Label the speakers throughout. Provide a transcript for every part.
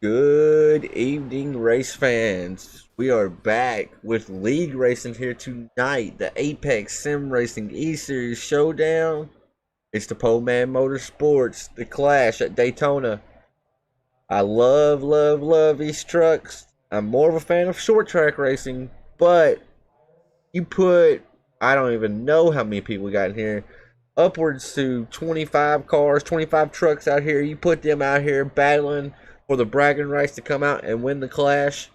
Speaker 1: Good evening, race fans. We are back with league racing here tonight. The Apex Sim Racing E-Series Showdown. It's the Pole Man Motorsports, the Clash at Daytona. I love these trucks. I'm more of a fan of short track racing, but you put, I don't even know how many people got in here, upwards to 25 cars, 25 trucks out here. You put them out here battling for the bragging rights to come out and win the Clash.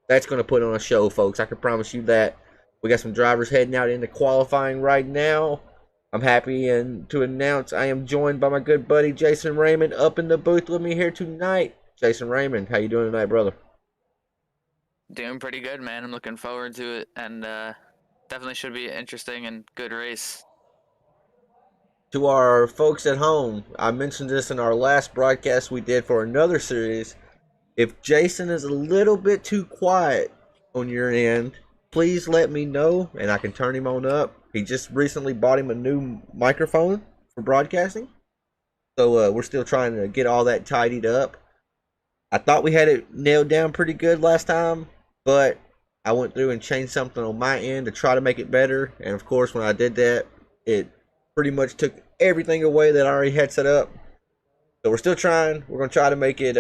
Speaker 1: That's going to put on a show, folks. I can promise you that. We got some drivers heading out into qualifying right now. I'm happy to announce I am joined by my good buddy Jason Raymond up in the booth with me here tonight. Jason Raymond, how you doing tonight, brother?
Speaker 2: Doing pretty good, man. I'm looking forward to it, and definitely should be an interesting and good race.
Speaker 1: To our folks at home, I mentioned this in our last broadcast we did for another series. If Jason is a little bit too quiet on your end, please let me know and I can turn him on up. He just recently bought him a new microphone for broadcasting. So we're still trying to get all that tidied up. I thought we had it nailed down pretty good last time, but I went through and changed something on my end to try to make it better. And of course, when I did that, it pretty much took everything away that I already had set up. So we're still trying. We're going to try to make it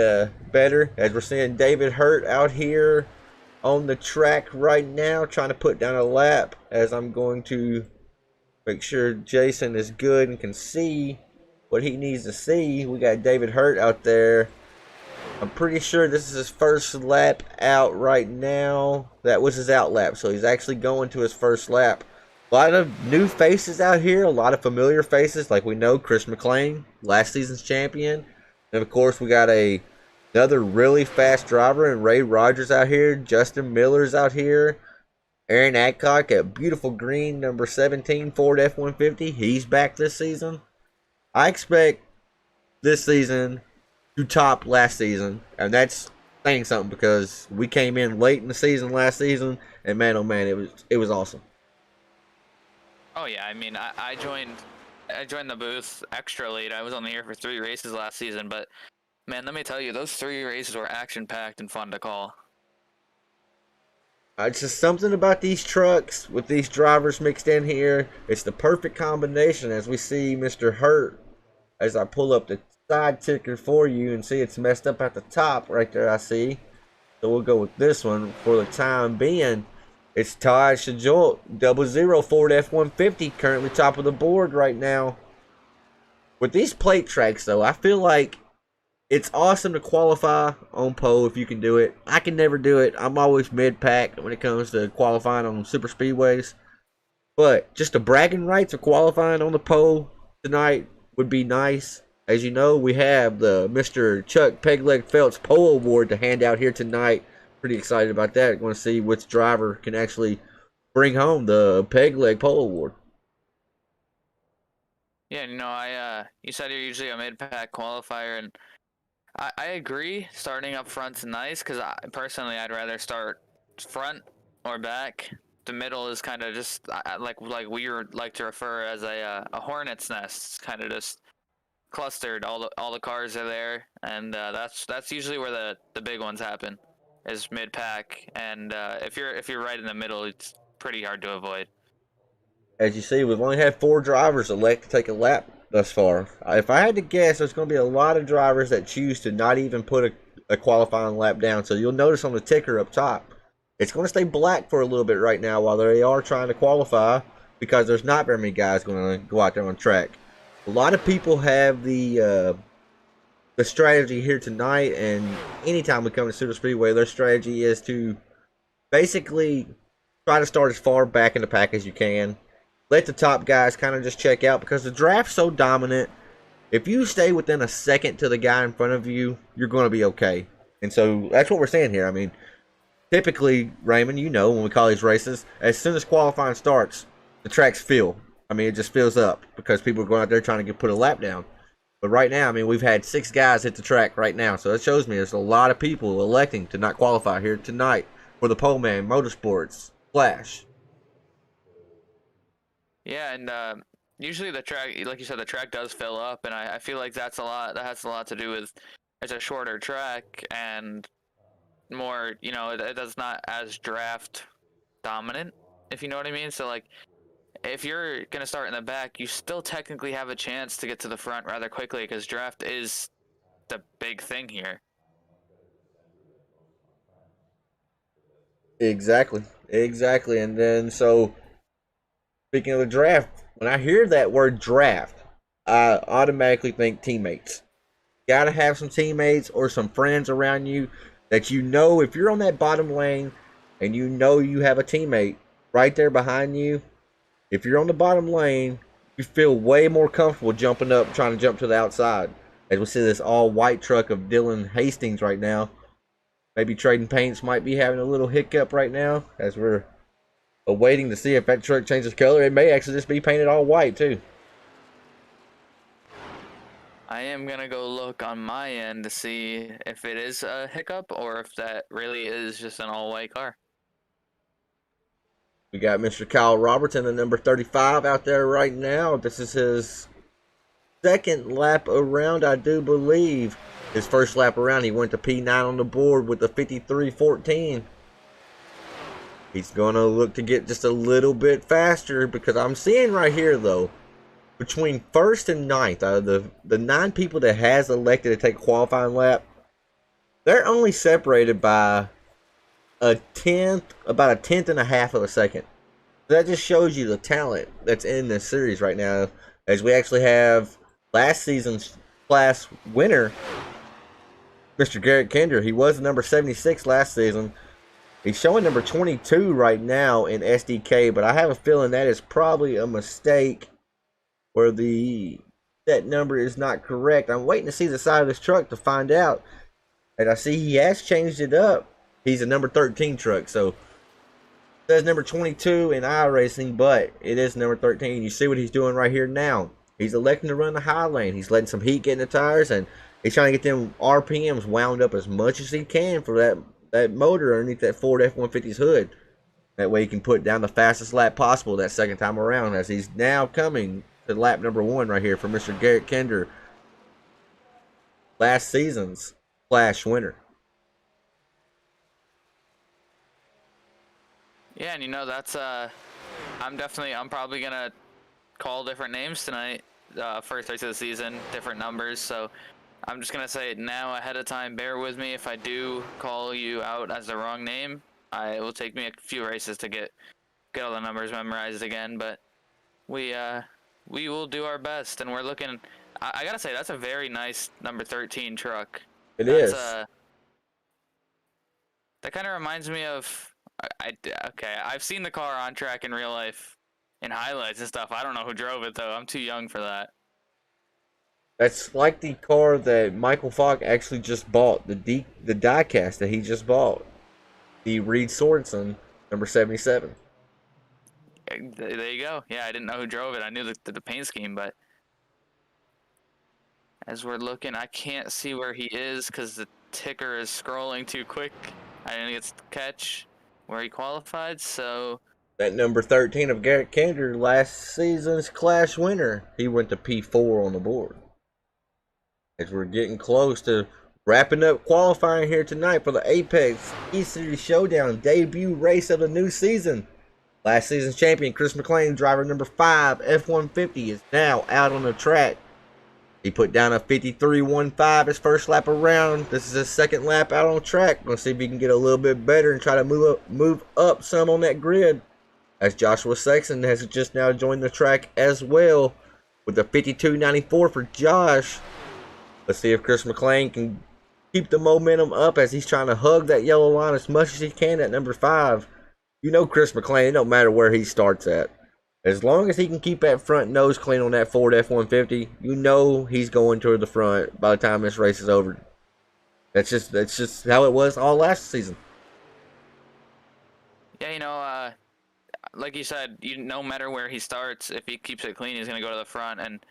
Speaker 1: better. As we're seeing David Hurt out here on the track right now, trying to put down a lap. As I'm going to make sure Jason is good and can see what he needs to see. We got David Hurt out there. I'm pretty sure this is his first lap out right now. That was his out lap, so he's actually going to his first lap. A lot of new faces out here, a lot of familiar faces, like we know Chris McLean, last season's champion. And of course, we got another really fast driver in Ray Rogers out here. Justin Miller's out here. Aaron Adcock at beautiful green number 17 Ford F-150. He's back this season. I expect this season to top last season, and that's saying something because we came in late in the season last season, and man, oh man, it was awesome.
Speaker 2: Oh yeah, I mean, I joined the booth extra late. I was only here for 3 races last season, but man, let me tell you, those 3 races were action-packed and fun to call.
Speaker 1: It's just something about these trucks with these drivers mixed in here. It's the perfect combination, as we see Mr. Hurt, as I pull up the side ticker for you and see it's messed up at the top right there, I see. So we'll go with this one for the time being. It's Todd Shajolt, 00 Ford F-150, currently top of the board right now. With these plate tracks, though, I feel like it's awesome to qualify on pole if you can do it. I can never do it. I'm always mid-pack when it comes to qualifying on super speedways. But just the bragging rights of qualifying on the pole tonight would be nice. As you know, we have the Mr. Chuck Pegleg Phelps Pole Award to hand out here tonight. Pretty excited about that. Going to see which driver can actually bring home the Pegleg Pole Award.
Speaker 2: Yeah, you know, you said you're usually a mid-pack qualifier, and I agree. Starting up front's nice because personally I'd rather start front or back. The middle is kind of just like we like to refer as a hornet's nest. It's kind of just clustered. All the cars are there, and that's usually where the big ones happen, is mid pack. And if you're right in the middle, it's pretty hard to avoid.
Speaker 1: As you see, we've only had 4 drivers elect to take a lap thus far. If I had to guess, there's going to be a lot of drivers that choose to not even put a qualifying lap down. So you'll notice on the ticker up top, It's going to stay black for a little bit right now while they are trying to qualify, because there's not very many guys going to go out there on track. A lot of people have the strategy here tonight, and anytime we come to Super Speedway, their strategy is to basically try to start as far back in the pack as you can. Let the top guys kind of just check out, because the draft's so dominant. If you stay within a second to the guy in front of you, you're going to be okay. And so that's what we're saying here. I mean, typically, Raymond, you know, when we call these races, as soon as qualifying starts, the tracks fill. I mean, it just fills up because people are going out there trying to put a lap down. But right now, I mean, we've had 6 guys hit the track right now. So that shows me there's a lot of people electing to not qualify here tonight for the Pole Man Motorsports Flash.
Speaker 2: Yeah, and usually the track, like you said, the track does fill up, and I feel like that's a lot. That has a lot to do with it's a shorter track and more, it does not as draft dominant, if you know what I mean. So like, if you're gonna start in the back, you still technically have a chance to get to the front rather quickly because draft is the big thing here.
Speaker 1: Exactly. Exactly. And then, so, speaking of the draft, when I hear that word draft, I automatically think teammates. Got to have some teammates or some friends around you that you know, if you're on that bottom lane and you know you have a teammate right there behind you, if you're on the bottom lane, you feel way more comfortable jumping up, trying to jump to the outside. As we see this all white truck of Dylan Hastings right now. Maybe Trading Paints might be having a little hiccup right now as we're awaiting to see if that truck changes color. It may actually just be painted all white too.
Speaker 2: I am gonna go look on my end to see if it is a hiccup or if that really is just an all-white car.
Speaker 1: We got Mr. Kyle Robertson, the number 35, out there right now. This is his second lap around, I do believe. His first lap around, he went to P9 on the board with the 53.14. He's going to look to get just a little bit faster, because I'm seeing right here, though, between first and ninth, out of the 9 people that has elected to take a qualifying lap, they're only separated by about a tenth and a half of a second. That just shows you the talent that's in this series right now, as we actually have last season's class winner, Mr. Garrett Kinder. He was number 76 last season. He's showing number 22 right now in SDK, but I have a feeling that is probably a mistake where that number is not correct. I'm waiting to see the side of this truck to find out. And I see he has changed it up. He's a number 13 truck, so it says number 22 in iRacing, but it is number 13. You see what he's doing right here now. He's electing to run the high lane. He's letting some heat get in the tires, and he's trying to get them RPMs wound up as much as he can for that motor underneath that Ford F-150's hood. That way he can put down the fastest lap possible that second time around, as he's now coming to lap number 1 right here for Mr. Garrett Kinder, last season's Flash winner.
Speaker 2: Yeah, and that's I'm probably gonna call different names tonight. First race of the season, different numbers. So I'm just gonna say it now ahead of time. Bear with me if I do call you out as the wrong name. It will take me a few races to get all the numbers memorized again, but we will do our best. And we're looking. I gotta say that's a very nice number 13 truck.
Speaker 1: It is.
Speaker 2: That kind of reminds me of. I've seen the car on track in real life, in highlights and stuff. I don't know who drove it though. I'm too young for that.
Speaker 1: That's like the car that Michael Falk actually just bought, the diecast that he just bought, the Reed Sorensen number 77.
Speaker 2: There you go. Yeah, I didn't know who drove it. I knew the paint scheme, but as we're looking, I can't see where he is because the ticker is scrolling too quick. I didn't get to catch where he qualified, so
Speaker 1: that number 13 of Garrett Kinder, last season's class winner, he went to P4 on the board. As we're getting close to wrapping up qualifying here tonight for the Apex E-Series Showdown debut race of the new season. Last season's champion, Chris McLean, driver number 5, F-150, is now out on the track. He put down a 53.15 his first lap around. This is his second lap out on track. Let's see if he can get a little bit better and try to move up some on that grid. As Joshua Sexton has just now joined the track as well with a 52.94 for Josh. Let's see if Chris McLean can keep the momentum up as he's trying to hug that yellow line as much as he can at number 5. You know Chris McLean, it don't matter where he starts at. As long as he can keep that front nose clean on that Ford F-150, you know he's going toward the front by the time this race is over. That's just how it was all last season.
Speaker 2: Yeah, like you said, no matter where he starts, if he keeps it clean, he's going to go to the front. And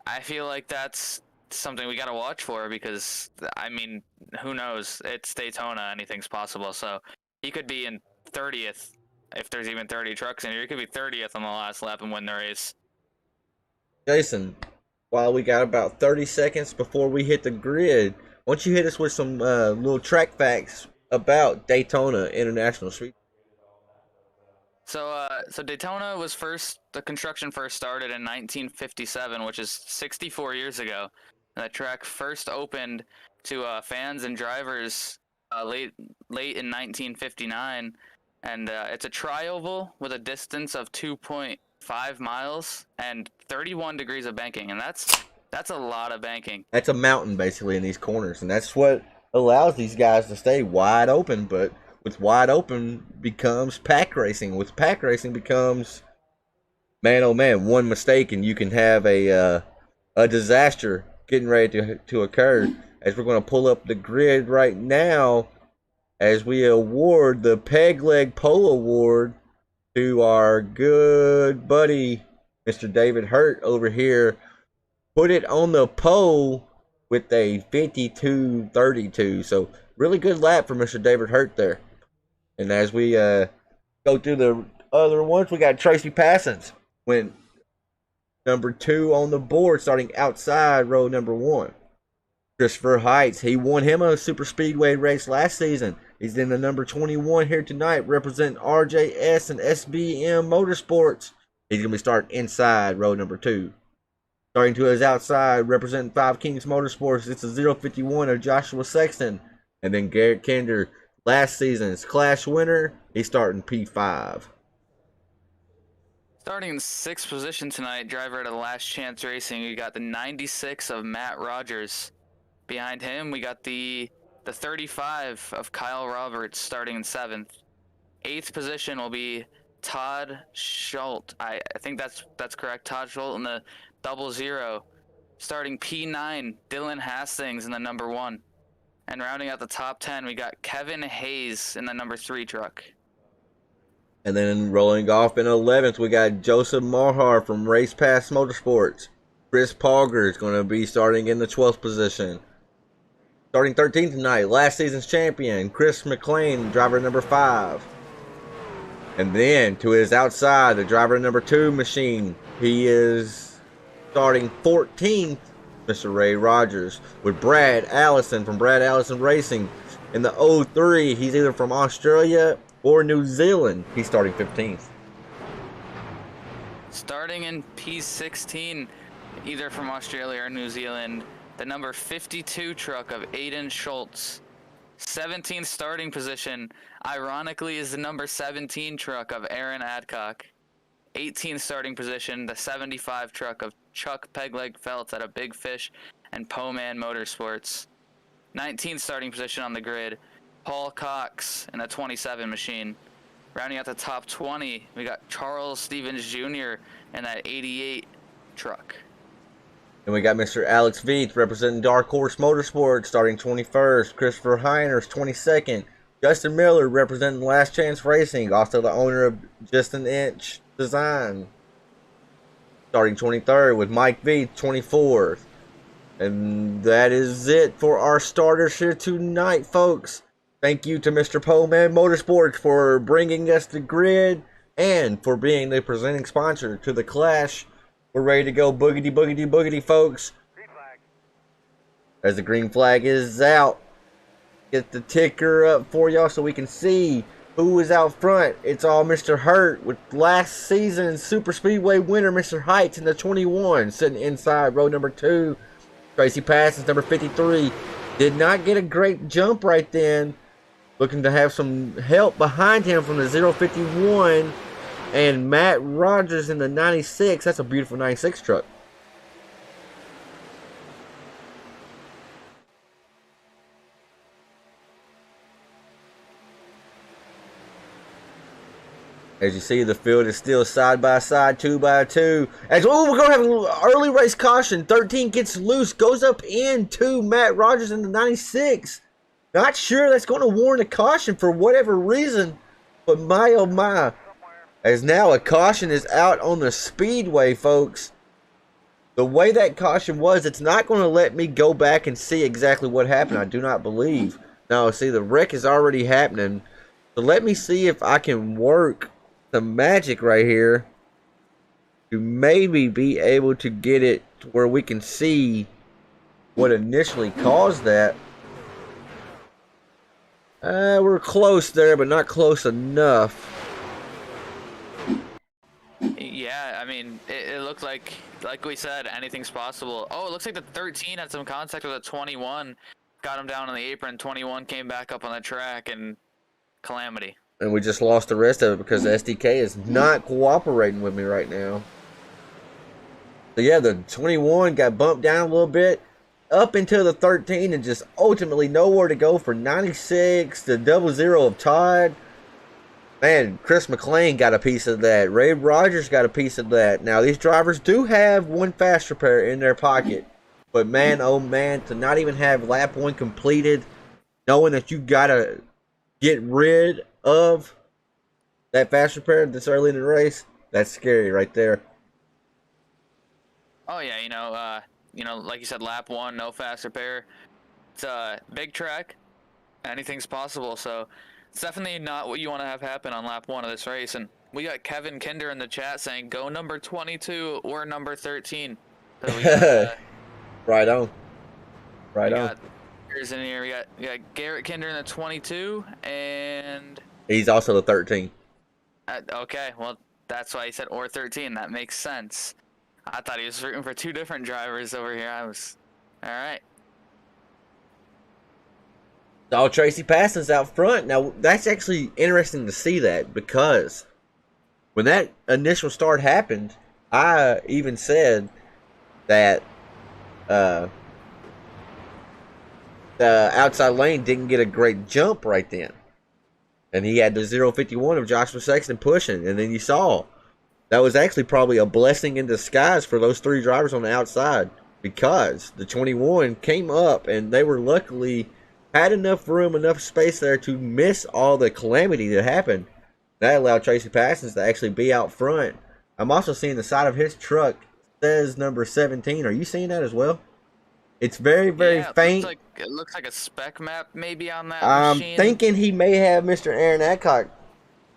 Speaker 2: I feel like that's something we got to watch for because, I mean, who knows? It's Daytona. Anything's possible. So he could be in 30th if there's even 30 trucks in here. He could be 30th on the last lap and win the race.
Speaker 1: Jason, while we got about 30 seconds before we hit the grid, why don't you hit us with some little track facts about Daytona International Street?
Speaker 2: So Daytona was the construction first started in 1957, which is 64 years ago. And the track first opened to fans and drivers late in 1959, and it's a tri-oval with a distance of 2.5 miles and 31 degrees of banking, and that's a lot of banking.
Speaker 1: That's a mountain basically in these corners, and that's what allows these guys to stay wide open. But with wide open becomes pack racing. With pack racing becomes, man, oh man, one mistake and you can have a disaster getting ready to occur. As we're going to pull up the grid right now, as we award the Peg Leg Pole Award to our good buddy, Mr. David Hurt over here. Put it on the pole with a 52.32. So really good lap for Mr. David Hurt there. And as we go through the other ones, we got Tracy Passons went number 2 on the board, starting outside row number 1. Christopher Heights, he won him a super speedway race last season. He's in the number 21 here tonight, representing RJS and SBM Motorsports. He's going to be starting inside row number 2. Starting to his outside, representing 5 Kings Motorsports, it's a 051 of Joshua Sexton. And then Garrett Kinder, last season's Clash winner, he's starting P5.
Speaker 2: Starting in 6th position tonight, driver at the Last Chance Racing, we got the 96 of Matt Rogers. Behind him, we got the 35 of Kyle Roberts starting in 7th. 8th position will be Todd Schultz. I think that's correct. Todd Schultz in the 00. Starting P9, Dylan Hastings in the number 1. And rounding out the top 10, we got Kevin Hayes in the number 3 truck.
Speaker 1: And then rolling off in 11th, we got Joseph Mahar from Race Pass Motorsports. Chris Palger is going to be starting in the 12th position. Starting 13th tonight, last season's champion, Chris McLean, driver number 5. And then to his outside, the driver number 2 machine, he is starting 14th, Mr. Ray Rogers, with Brad Allison from Brad Allison Racing. In the 03, he's either from Australia or New Zealand. He's starting 15th.
Speaker 2: Starting in P16, either from Australia or New Zealand, the number 52 truck of Aiden Schultz. 17th starting position, ironically, is the number 17 truck of Aaron Adcock. 18th starting position, the 75 truck of Chuck Pegleg Feltz out of Big Fish and Poman Motorsports. 19th starting position on the grid, Paul Cox in the 27 machine. Rounding out the top 20, we got Charles Stevens Jr. in that 88 truck.
Speaker 1: And we got Mr. Alex Veith representing Dark Horse Motorsports starting 21st. Christopher Heiners 22nd. Justin Miller representing Last Chance Racing, also the owner of Just an Inch Design, starting 23rd, with Mike Veith 24th. And that is it for our starters here tonight, folks. Thank you to Mr. Poman Motorsports for bringing us the grid and for being the presenting sponsor to the Clash. We're ready to go boogity, boogity, boogity, folks.
Speaker 3: Green flag.
Speaker 1: As the green flag is out, get the ticker up for y'all so we can see who is out front. It's all Mr. Hurt with last season's Super Speedway winner, Mr. Heights, in the 21, sitting inside row number 2. Tracy Parsons, number 53, did not get a great jump right then. Looking to have some help behind him from the 051 and Matt Rogers in the 96. That's a beautiful 96 truck. As you see, the field is still side by side, 2 by 2. As we're going to have an early race caution. 13 gets loose, goes up into Matt Rogers in the 96. Not sure that's going to warrant a caution for whatever reason, but my oh my. As now a caution is out on the speedway, folks. The way that caution was, it's not going to let me go back and see exactly what happened, I do not believe. Now, see, the wreck is already happening. So let me see if I can work some magic right here to maybe be able to get it to where we can see what initially caused that. We're close there, but not close enough.
Speaker 2: Yeah, I mean, it looked like we said, anything's possible. Oh, it looks like the 13 had some contact with a 21, got him down on the apron. 21 came back up on the track, and calamity.
Speaker 1: And we just lost the rest of it because the SDK is not cooperating with me right now. So yeah, the 21 got bumped down a little bit, up into the 13, and just ultimately nowhere to go for 96. The 00 of Todd. Man, Chris McLean got a piece of that. Ray Rogers got a piece of that. Now, these drivers do have one fast repair in their pocket. But man, oh man, to not even have lap 1 completed, knowing that you got to get rid of that fast repair this early in the race, that's scary right there.
Speaker 2: Oh yeah, like you said, lap 1, no fast repair. It's a big track. Anything's possible, so it's definitely not what you want to have happen on lap 1 of this race. And we got Kevin Kinder in the chat saying, go number 22 or number 13. So we got,
Speaker 1: right on. Right on.
Speaker 2: Here's in here. We got Garrett Kinder in the 22, and
Speaker 1: he's also the 13.
Speaker 2: Okay, well, that's why he said or 13. That makes sense. I thought he was rooting for 2 different drivers over here. All right.
Speaker 1: Oh, Tracy Parsons out front. Now, that's actually interesting to see that, because when that initial start happened, I even said that the outside lane didn't get a great jump right then. And he had the 051 of Joshua Sexton pushing. And then you saw that was actually probably a blessing in disguise for those 3 drivers on the outside, because the 21 came up and they were luckily had enough room, enough space there to miss all the calamity that happened. That allowed Tracy Parsons to actually be out front. I'm also seeing the side of his truck says number 17. Are you seeing that as well? It's very, very faint.
Speaker 2: It looks like a spec map maybe on that
Speaker 1: machine. I'm thinking he may have Mr. Aaron Adcock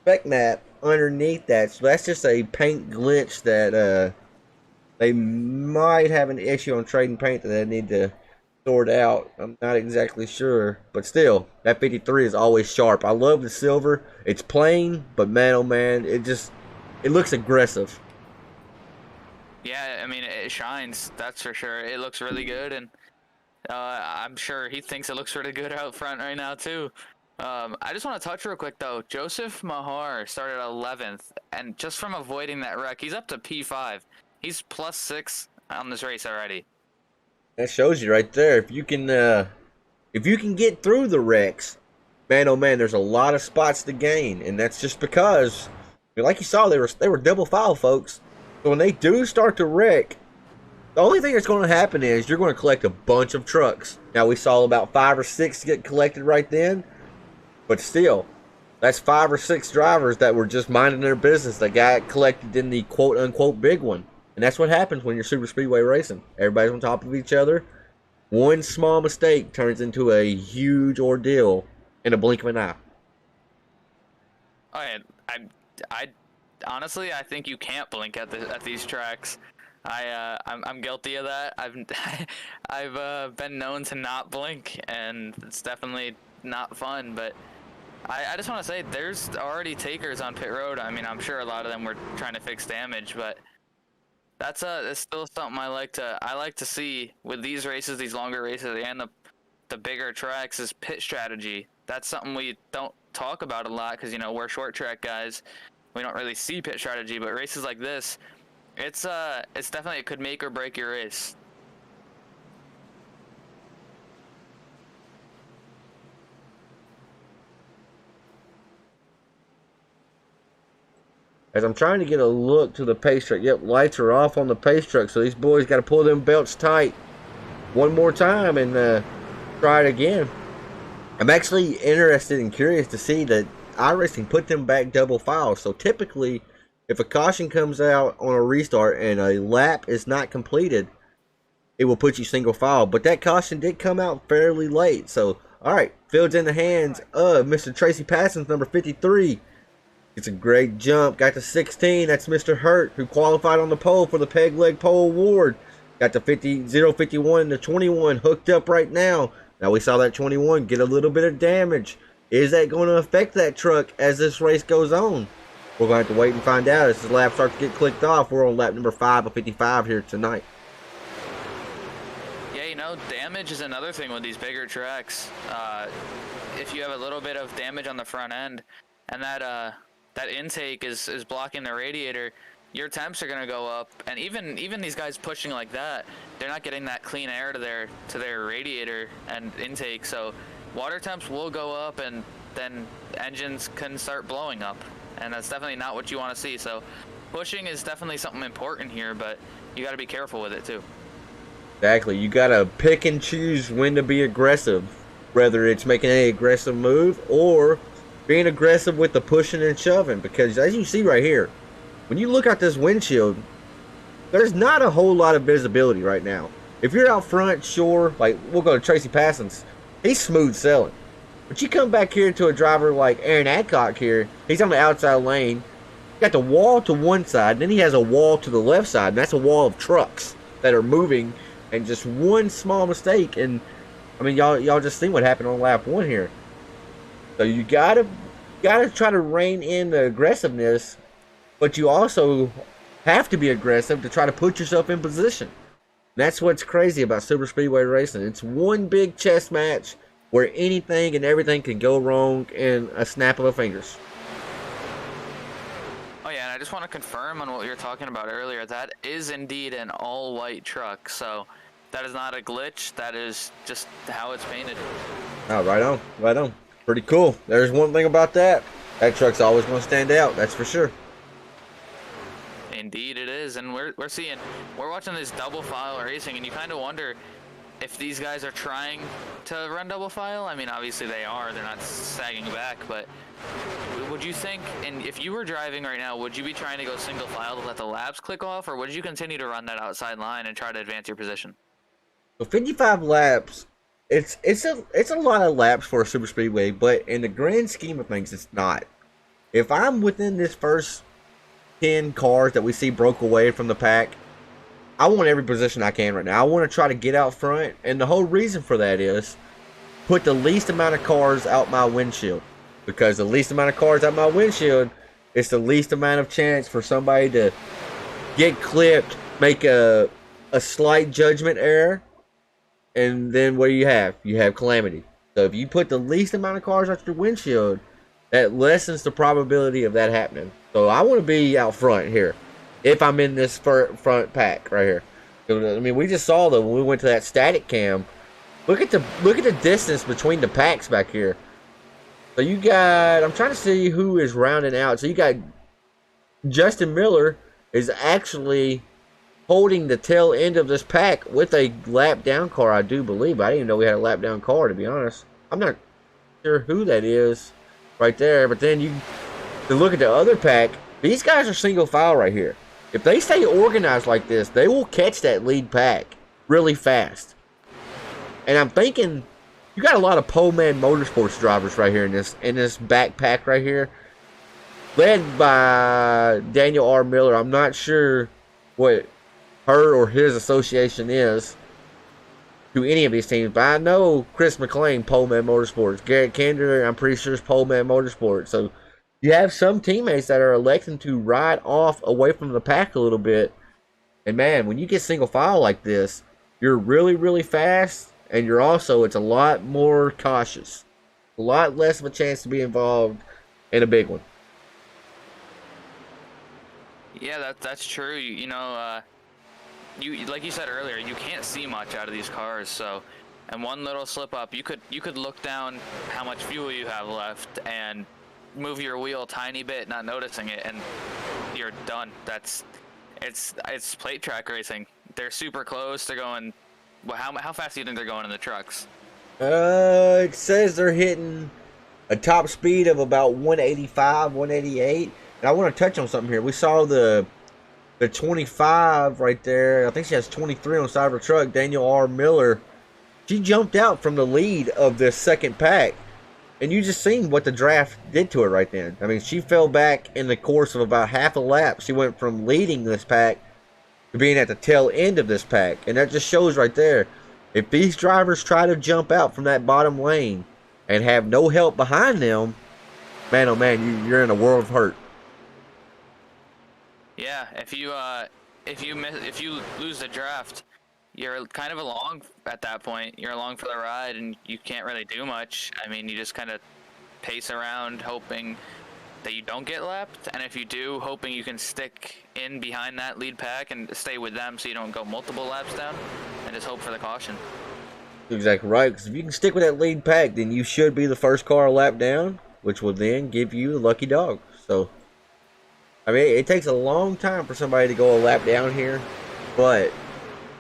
Speaker 1: spec map underneath that. So that's just a paint glitch that they might have an issue on trading paint that they need to sort out. I'm not exactly sure, but still, that 53 is always sharp. I love the silver. It's plain, but man, oh man, it looks aggressive.
Speaker 2: Yeah, I mean, it shines, that's for sure. It looks really good, and I'm sure he thinks it looks really good out front right now too. I just want to touch real quick though. Joseph Mahar started 11th, and just from avoiding that wreck, he's up to P5. He's +6 on this race already.
Speaker 1: That shows you right there. If you can get through the wrecks, man, oh man, there's a lot of spots to gain, and that's just because, like you saw, they were double file, folks. So when they do start to wreck, the only thing that's going to happen is you're going to collect a bunch of trucks. Now, we saw about 5 or 6 get collected right then, but still, that's 5 or 6 drivers that were just minding their business that got collected in the quote-unquote big one. And that's what happens when you're super speedway racing. Everybody's on top of each other. One small mistake turns into a huge ordeal in a blink of an eye.
Speaker 2: Oh, yeah. I honestly, I think you can't blink at these tracks. I'm guilty of that. I've been known to not blink, and it's definitely not fun. But I just want to say, there's already takers on pit road. I mean, I'm sure a lot of them were trying to fix damage, but That's still something I like to see with these races, these longer races, and the bigger tracks is pit strategy. That's something we don't talk about a lot because we're short track guys. We don't really see pit strategy, but races like this, it's definitely, it could make or break your race.
Speaker 1: As I'm trying to get a look to the pace truck. Yep, lights are off on the pace truck, so these boys got to pull them belts tight one more time and try it again. I'm actually interested and curious to see that iRacing put them back double file. So typically, if a caution comes out on a restart and a lap is not completed, it will put you single file. But that caution did come out fairly late. So, all right, field's in the hands of Mr. Tracy Passons, number 53. It's a great jump. Got to 16. That's Mr. Hurt, who qualified on the pole for the Peg Leg Pole Award. Got the 051 and the 21 hooked up right now. Now we saw that 21 get a little bit of damage. Is that going to affect that truck as this race goes on? We're going to have to wait and find out as the lap starts to get clicked off. We're on lap number 5 of 55 here tonight.
Speaker 2: Yeah, damage is another thing with these bigger tracks. If you have a little bit of damage on the front end and that intake is blocking the radiator, your temps are going to go up. And even these guys pushing like that, they're not getting that clean air to their radiator and intake. So water temps will go up, and then engines can start blowing up. And that's definitely not what you want to see. So pushing is definitely something important here, but you got to be careful with it too.
Speaker 1: Exactly. You got to pick and choose when to be aggressive, whether it's making an aggressive move or being aggressive with the pushing and shoving. Because as you see right here, when you look out this windshield, there's not a whole lot of visibility right now. If you're out front, sure, like we'll go to Tracy Passons, he's smooth sailing. But you come back here to a driver like Aaron Adcock here, he's on the outside lane, got the wall to one side, then he has a wall to the left side, and that's a wall of trucks that are moving, and just one small mistake, and I mean y'all just seen what happened on lap 1 here. So you gotta try to rein in the aggressiveness, but you also have to be aggressive to try to put yourself in position. That's what's crazy about super speedway racing. It's one big chess match where anything and everything can go wrong in a snap of the fingers.
Speaker 2: Oh yeah, and I just want to confirm on what you were talking about earlier. That is indeed an all-white truck, so that is not a glitch. That is just how it's painted.
Speaker 1: Oh, right on, right on. Pretty cool. There's one thing about that. That truck's always going to stand out, that's for sure.
Speaker 2: Indeed it is, and we're watching this double file racing, and you kind of wonder if these guys are trying to run double file. I mean, obviously they are. They're not sagging back, but would you think, and if you were driving right now, would you be trying to go single file to let the laps click off, or would you continue to run that outside line and try to advance your position?
Speaker 1: So 55 laps, it's a lot of laps for a super speedway, but in the grand scheme of things, it's not. If I'm within this first 10 cars that we see broke away from the pack, I want every position I can right now. I want to try to get out front, and the whole reason for that is put the least amount of cars out my windshield, because the least amount of cars out my windshield is the least amount of chance for somebody to get clipped, make a slight judgment error, and then what do you have? You have calamity. So if you put the least amount of cars out your windshield, that lessens the probability of that happening. So I want to be out front here if I'm in this front pack right here. I mean, we just saw that when we went to that static cam. Look at the distance between the packs back here. So you got, I'm trying to see who is rounding out. So you got Justin Miller is actually holding the tail end of this pack with a lap down car, I do believe. I didn't even know we had a lap down car, to be honest. I'm not sure who that is right there. But then you look at the other pack. These guys are single file right here. If they stay organized like this, they will catch that lead pack really fast. And I'm thinking, you got a lot of Poleman Motorsports drivers right here in this backpack right here, led by Daniel R. Miller. I'm not sure what her or his association is to any of these teams, but I know Chris McLean, Poleman Motorsports. Garrett Kinder, I'm pretty sure is Poleman Motorsports. So you have some teammates that are electing to ride off away from the pack a little bit And man, when you get single file like this, you're really, really fast, and you're also, it's a lot more cautious. A lot less of a chance to be involved in a big one.
Speaker 2: Yeah, that's true. You like you said earlier, you can't see much out of these cars, so and one little slip up, you could look down how much fuel you have left and move your wheel a tiny bit, not noticing it, and you're done. It's plate track racing. They're super close. They're going. Well, how fast do you think they're going in the trucks?
Speaker 1: It says they're hitting a top speed of about 185, 188. And I want to touch on something here. We saw the 25 right there. I think she has 23 on the side of her truck. Daniel R. Miller. She jumped out from the lead of the second pack. And you just seen what the draft did to her right then. I mean, she fell back in the course of about half a lap. She went from leading this pack to being at the tail end of this pack. And that just shows right there. If these drivers try to jump out from that bottom lane and have no help behind them, man, oh man, you're in a world of hurt.
Speaker 2: Yeah, if you lose the draft, you're kind of along at that point. You're along for the ride, and you can't really do much. I mean, you just kind of pace around, hoping that you don't get lapped, and if you do, hoping you can stick in behind that lead pack and stay with them, so you don't go multiple laps down, and just hope for the caution.
Speaker 1: Exactly right, because if you can stick with that lead pack, then you should be the first car a lap down, which will then give you the lucky dog. So, I mean, it takes a long time for somebody to go a lap down here, but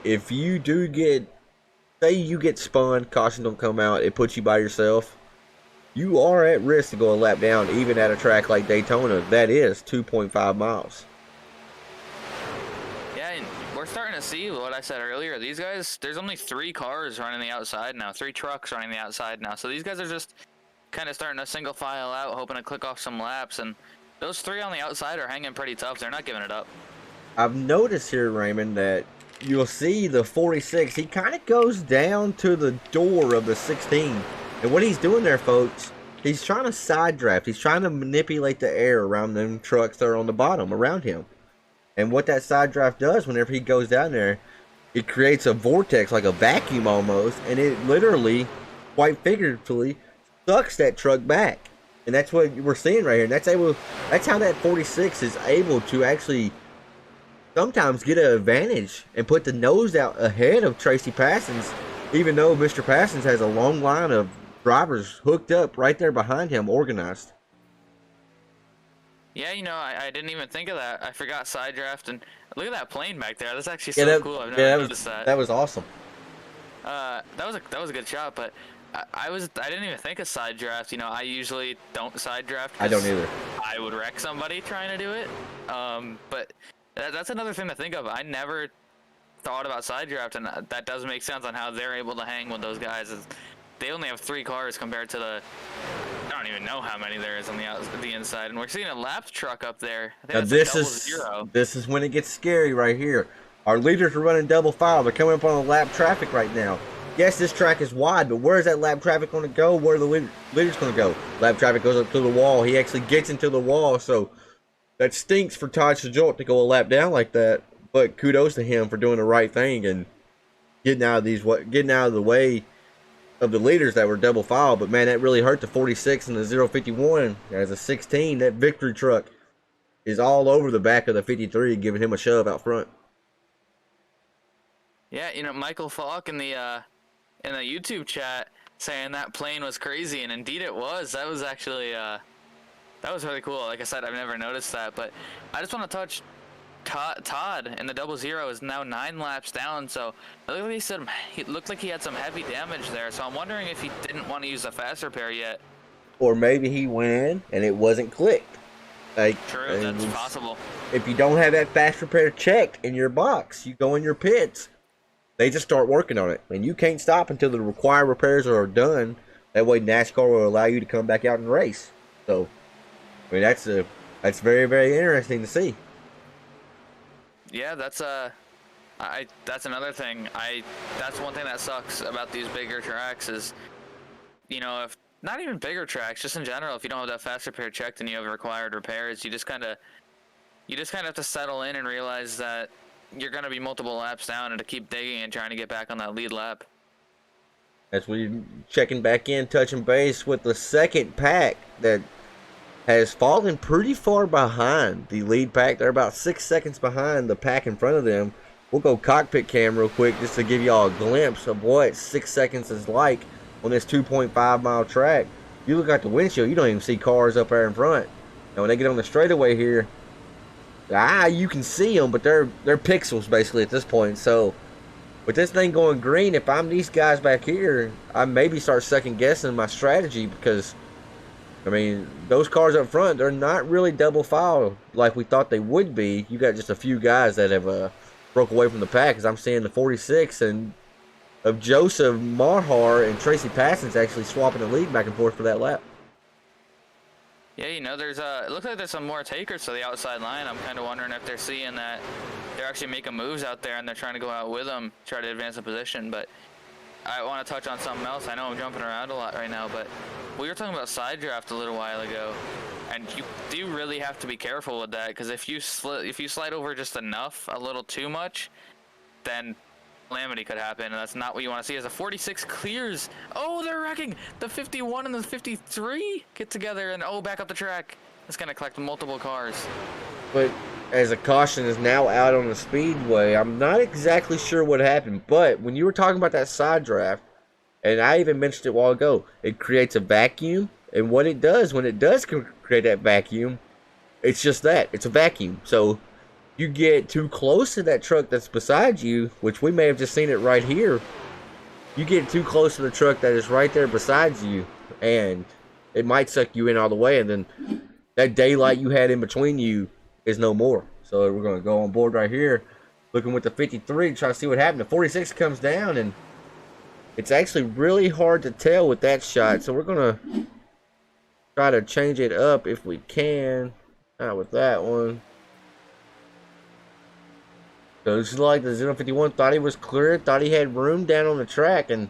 Speaker 1: if you do get, say you get spun, caution don't come out, it puts you by yourself, you are at risk to go a lap down, even at a track like Daytona. That is 2.5 miles.
Speaker 2: Yeah, and we're starting to see what I said earlier. These guys, there's only 3 cars running the outside now, 3 trucks running the outside now. So these guys are just kind of starting to single file out, hoping to click off some laps. And those 3 on the outside are hanging pretty tough. They're not giving it up.
Speaker 1: I've noticed here, Raymond, that you'll see the 46, he kind of goes down to the door of the 16. And what he's doing there, folks, he's trying to side draft. He's trying to manipulate the air around them trucks that are on the bottom around him. And what that side draft does whenever he goes down there, it creates a vortex, like a vacuum almost, and it literally, quite figuratively, sucks that truck back. And that's what we're seeing right here. And that's how that 46 is able to actually sometimes get an advantage and put the nose out ahead of Tracy Passons, even though Mr. Passons has a long line of drivers hooked up right there behind him, organized.
Speaker 2: Yeah, I didn't even think of that. I forgot side draft, and look at that plane back there. That's actually
Speaker 1: Yeah,
Speaker 2: so cool. I've never noticed that.
Speaker 1: That was awesome.
Speaker 2: That was a good shot, but I didn't even think of side draft. I usually don't side draft.
Speaker 1: I don't either.
Speaker 2: I would wreck somebody trying to do it. But that's another thing to think of. I never thought about side draft, and that does make sense on how they're able to hang with those guys. They only have 3 cars compared to I don't even know how many there is on the inside, and we're seeing a lapped truck up there. I think
Speaker 1: Now
Speaker 2: that's
Speaker 1: this is when it gets scary right here. Our leaders are running double file. They're coming up on the lap traffic right now. Yes, this track is wide, but where is that lap traffic going to go? Where are the leaders going to go? Lap traffic goes up to the wall. He actually gets into the wall, so that stinks for Todd Shajort to go a lap down like that. But kudos to him for doing the right thing and getting out of the way of the leaders that were double file. But man, that really hurt the 46 and the 051. As a 16, that victory truck is all over the back of the 53, giving him a shove out front.
Speaker 2: Yeah, Michael Falk in the YouTube chat saying that plane was crazy, and indeed it was. That was actually that was really cool. Like I said, I've never noticed that, but I just want to touch Todd in the 00 is now 9 laps down, so it looked like he had some heavy damage there, so I'm wondering if he didn't want to use a fast repair yet.
Speaker 1: Or maybe he went in and it wasn't clicked.
Speaker 2: True, that's possible.
Speaker 1: If you don't have that fast repair checked in your box, you go in your pits, they just start working on it. And you can't stop until the required repairs are done. That way NASCAR will allow you to come back out and race. So, I mean, that's very, very interesting to see.
Speaker 2: Yeah, that's another thing. That's one thing that sucks about these bigger tracks is, if not even bigger tracks, just in general, if you don't have that fast repair checked and you have required repairs, you just kind of have to settle in and realize that you're gonna be multiple laps down, and to keep digging and trying to get back on that lead lap.
Speaker 1: As we checking back in, touching base with the second pack that has fallen pretty far behind the lead pack. They're about 6 seconds behind the pack in front of them. We'll go cockpit cam real quick just to give y'all a glimpse of what 6 seconds is like on this 2.5 mile track. You look out the windshield, you don't even see cars up there in front. And when they get on the straightaway here, you can see them, but they're pixels basically at this point. So with this thing going green, if I'm these guys back here, I maybe start second guessing my strategy, because I mean, those cars up front, they're not really double file like we thought they would be. You got just a few guys that have broke away from the pack, as I'm seeing the 46 and of Joseph Marhar and Tracy Passon's actually swapping the lead back and forth for that lap.
Speaker 2: Yeah, you know, there's it looks like there's some more takers to the outside line. I'm kind of wondering if they're seeing that they're actually making moves out there and they're trying to go out with them, try to advance the position. But I want to touch on something else. I know I'm jumping around a lot right now, but we were talking about side draft a little while ago, and you do really have to be careful with that, because if you slide over just enough, a little too much, then calamity could happen, and that's not what you want to see. As the 46 clears, oh, they're wrecking. The 51 and the 53 get together, and back up the track. It's gonna collect multiple cars.
Speaker 1: But as a caution is now out on the speedway, I'm not exactly sure what happened. But when you were talking about that side draft, and I even mentioned it a while ago, it creates a vacuum, and what it does when it does create that vacuum, it's just that, it's a vacuum. So you get too close to that truck that's beside you, which we may have just seen it right here. You get too close to the truck that is right there beside you, and it might suck you in all the way, and then that daylight you had in between you is no more. So we're going to go on board right here, looking with the 53, try to see what happened. The 46 comes down, and it's actually really hard to tell with that shot. So we're going to try to change it up if we can. Not with that one. So it's like the 051 thought he was clear, thought he had room down on the track, and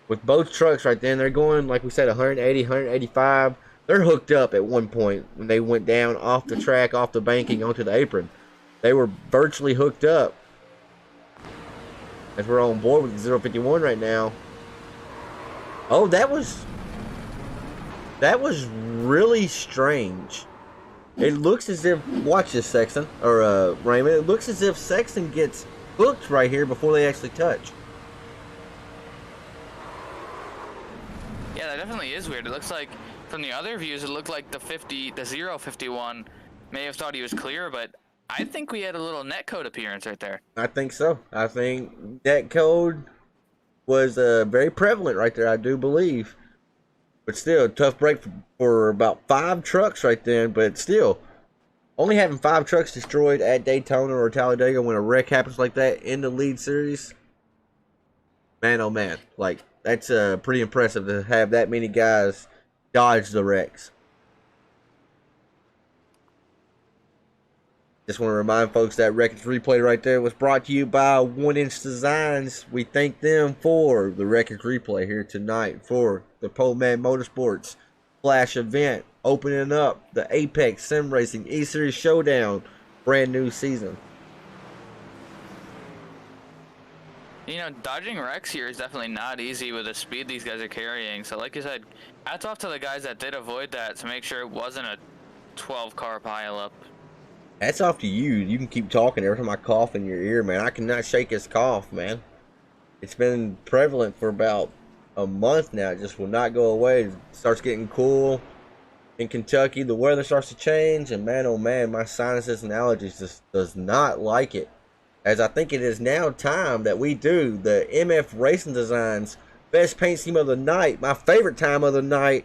Speaker 1: with both trucks right then, they're going, like we said, 180, 185. They're hooked up at one point when they went down off the track, off the banking, onto the apron. They were virtually hooked up. As we're on board with the 051 right now. Oh, that was really strange. It looks as if, watch this, Sexton, or Raymond, it looks as if Sexton gets hooked right here before they actually touch.
Speaker 2: Yeah, that definitely is weird. It looks like, from the other views, it looked like the 051 may have thought he was clear, but I think we had a little netcode appearance right there.
Speaker 1: I think so. I think netcode was very prevalent right there, I do believe. But still, tough break for about 5 trucks right then. But still, only having 5 trucks destroyed at Daytona or Talladega when a wreck happens like that in the lead series, man, oh man. Like, that's pretty impressive to have that many guys dodge the wrecks. Just want to remind folks that wreckage replay right there was brought to you by 1 Inch Designs. We thank them for the wreckage replay here tonight for the Poleman Motorsports Flash event, opening up the Apex Sim Racing E-Series Showdown brand new season.
Speaker 2: You know, dodging wrecks here is definitely not easy with the speed these guys are carrying. So like you said, hats off to the guys that did avoid that to make sure it wasn't a 12-car pileup.
Speaker 1: That's off to you. You can keep talking every time I cough in your ear, man. I cannot shake this cough, man. It's been prevalent for about a month now. It just will not go away. It starts getting cool in Kentucky. The weather starts to change, and man, oh man, my sinuses and allergies just does not like it. As I think it is now time that we do the MF Racing Designs Best Paint Scheme of the Night. My favorite time of the night.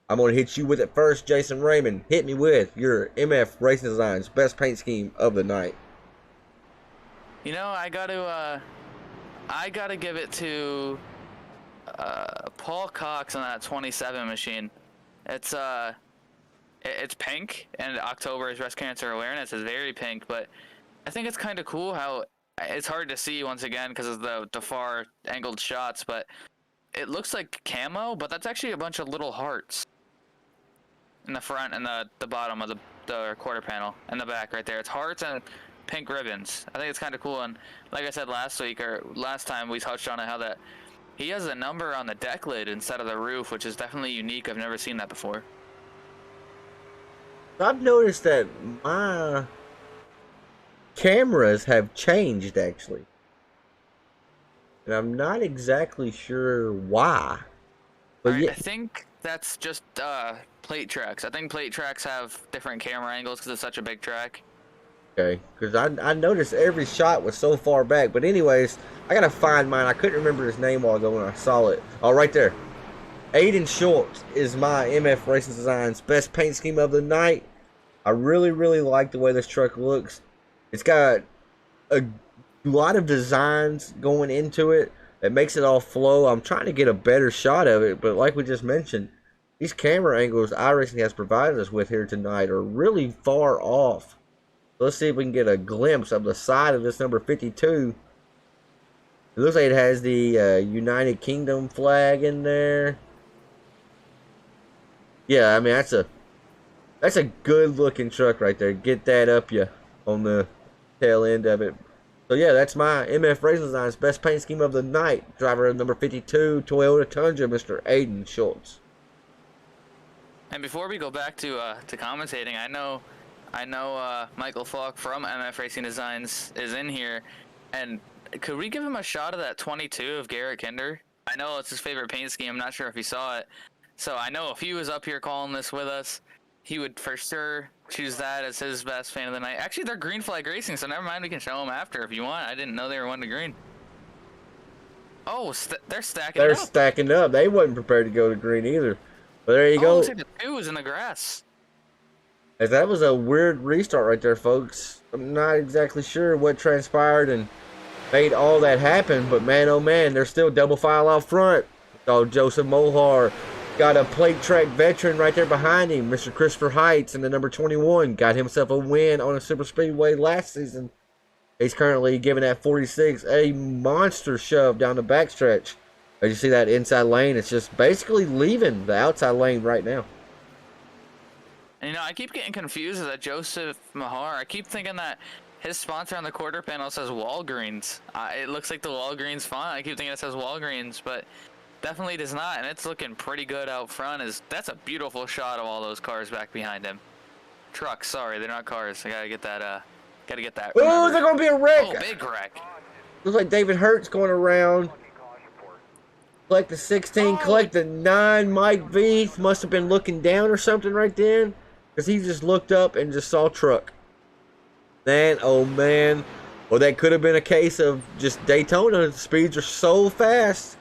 Speaker 1: I'm going to hit you with it first, Jason Raymond. Hit me with your MF Racing Designs Best Paint Scheme of the Night.
Speaker 2: You know, I gotta give it to Paul Cox on that 27 machine. It's pink, and October is Breast Cancer Awareness. It's very pink, but I think it's kind of cool how it's hard to see once again because of the far angled shots, but it looks like camo, but that's actually a bunch of little hearts in the front and the bottom of the quarter panel and the back right there. It's hearts, and pink ribbons. I think it's kind of cool. And like I said last week or last time, we touched on it, how that he has a number on the deck lid instead of the roof, which is definitely unique. I've never seen that before.
Speaker 1: I've noticed that my cameras have changed actually, and I'm not exactly sure why. But
Speaker 2: I think that's just plate tracks. I think plate tracks have different camera angles because it's such a big track.
Speaker 1: okay, because I noticed every shot was so far back. But anyways, I gotta find mine. I couldn't remember his name while ago when I saw it. Oh, right there. Aiden Schultz is my MF Racing Designs best paint scheme of the night. I really, really like the way this truck looks. It's got a lot of designs going into it that makes it all flow. I'm trying to get a better shot of it, but like we just mentioned, these camera angles iRacing has provided us with here tonight are really far off. Let's see if we can get a glimpse of the side of this number 52. It looks like it has the United Kingdom flag in there. Yeah, I mean, that's a good looking truck right there. Get that up you on the tail end of it. So yeah, that's my MF Racing Designs best paint scheme of the night. Driver of number 52, Toyota Tundra, Mr. Aiden Schultz.
Speaker 2: And before we go back to commentating, I know Michael Falk from MF Racing Designs is in here, and could we give him a shot of that 22 of Garrett Kinder? I know it's his favorite paint scheme. I'm not sure if he saw it. So I know if he was up here calling this with us, he would for sure choose that as his best fan of the night. Actually, they're green flag racing, so never mind. We can show them after if you want. I didn't know they were 1 to green. Oh, they're stacking up.
Speaker 1: They're stacking up. They wasn't prepared to go to green either. But there you go.
Speaker 2: Looks like the 2 was in the grass.
Speaker 1: As that was a weird restart right there, folks. I'm not exactly sure what transpired and made all that happen, but man, oh man, they're still double file out front. Oh, Joseph Mohar got a plate track veteran right there behind him, Mr. Christopher Heights, and the number 21 got himself a win on a super speedway last season. He's currently giving that 46 a monster shove down the backstretch. As you see that inside lane, it's just basically leaving the outside lane right now.
Speaker 2: And I keep getting confused with that Joseph Mahar. I keep thinking that his sponsor on the quarter panel says Walgreens. It looks like the Walgreens font. I keep thinking it says Walgreens, but definitely does not, and it's looking pretty good out front. That's a beautiful shot of all those cars back behind him. Trucks, sorry, they're not cars. I gotta get that.
Speaker 1: Oh, they're gonna be a wreck.
Speaker 2: Oh, big wreck.
Speaker 1: Looks like David Hurt's going around. Collect the 16, collect the 9. Mike Veith must have been looking down or something right then, because he just looked up and just saw truck. Man, oh man. Well, that could have been a case of just Daytona. The speeds are so fast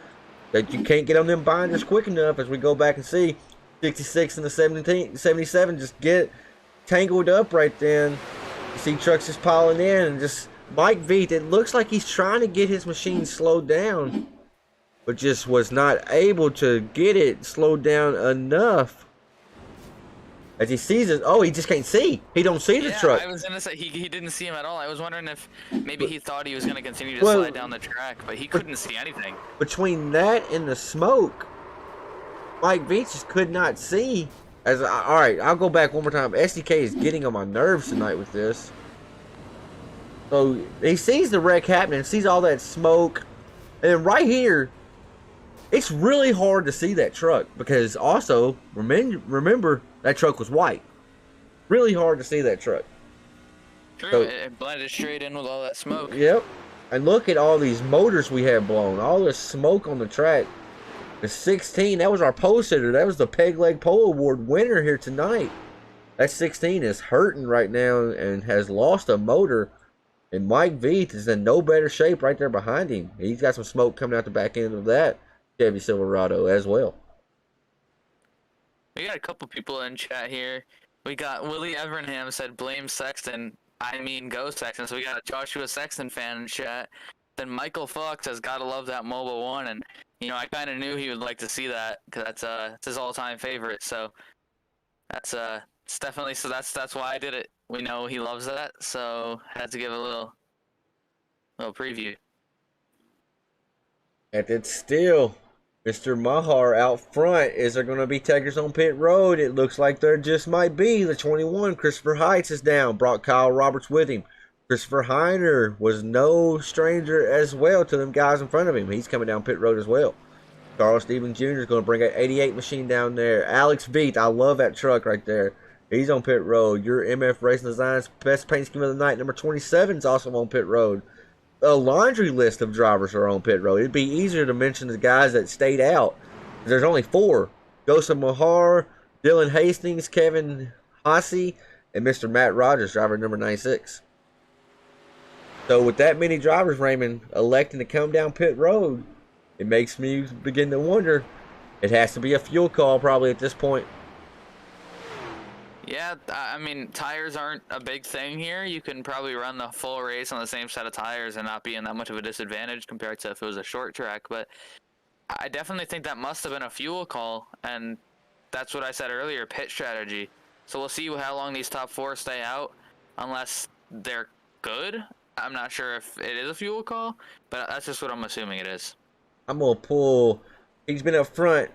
Speaker 1: that you can't get on them binders quick enough. As we go back and see 66 and the 77 just get tangled up right then. You see trucks just piling in, and just Mike Veith, it looks like he's trying to get his machine slowed down, but just was not able to get it slowed down enough. As he sees it, oh, he just can't see. He don't see the truck.
Speaker 2: I was gonna say he didn't see him at all. I was wondering if maybe he thought he was gonna continue to slide down the track, but he couldn't see anything.
Speaker 1: Between that and the smoke, Mike Veach just could not see. All right, I'll go back one more time. SDK is getting on my nerves tonight with this. So he sees the wreck happening, sees all that smoke, and then right here, it's really hard to see that truck because also remember that truck was white. Really hard to see that truck.
Speaker 2: True, so, it blended straight in with all that smoke.
Speaker 1: Yep. And look at all these motors we have blown. All this smoke on the track. The 16, that was our pole sitter. That was the Peg Leg Pole Award winner here tonight. That 16 is hurting right now and has lost a motor. And Mike Veith is in no better shape right there behind him. He's got some smoke coming out the back end of that Chevy Silverado as well.
Speaker 2: We got a couple people in chat here. We got Willie Evernham said blame Sexton. I mean go Sexton. So we got a Joshua Sexton fan in chat. Then Michael Fox says gotta love that Mobile 1, and I kind of knew he would like to see that because it's his all-time favorite. So it's definitely that's why I did it. We know he loves that, so had to give a little preview.
Speaker 1: And it's still Mr. Mahar out front. Is there going to be takers on pit road? It looks like there just might be. The 21, Christopher Heights, is down. Brought Kyle Roberts with him. Christopher Heiner was no stranger as well to them guys in front of him. He's coming down pit road as well. Charles Stevens Jr. is going to bring an 88 machine down there. Alex Veith, I love that truck right there. He's on pit road. Your MF Racing Designs best paint scheme of the night, number 27, is also on pit road. A laundry list of drivers are on pit road. It'd be easier to mention the guys that stayed out. There's only 4. Joseph Mahar, Dylan Hastings, Kevin Haase, and Mr. Matt Rogers, driver number 96. So with that many drivers, Raymond, electing to come down pit road, it makes me begin to wonder. It has to be a fuel call probably at this point.
Speaker 2: Yeah, I mean, tires aren't a big thing here. You can probably run the full race on the same set of tires and not be in that much of a disadvantage compared to if it was a short track. But I definitely think that must have been a fuel call, and that's what I said earlier, pit strategy. So we'll see how long these top 4 stay out, unless they're good. I'm not sure if it is a fuel call, but that's just what I'm assuming it is.
Speaker 1: I'm going to pull. He's been up front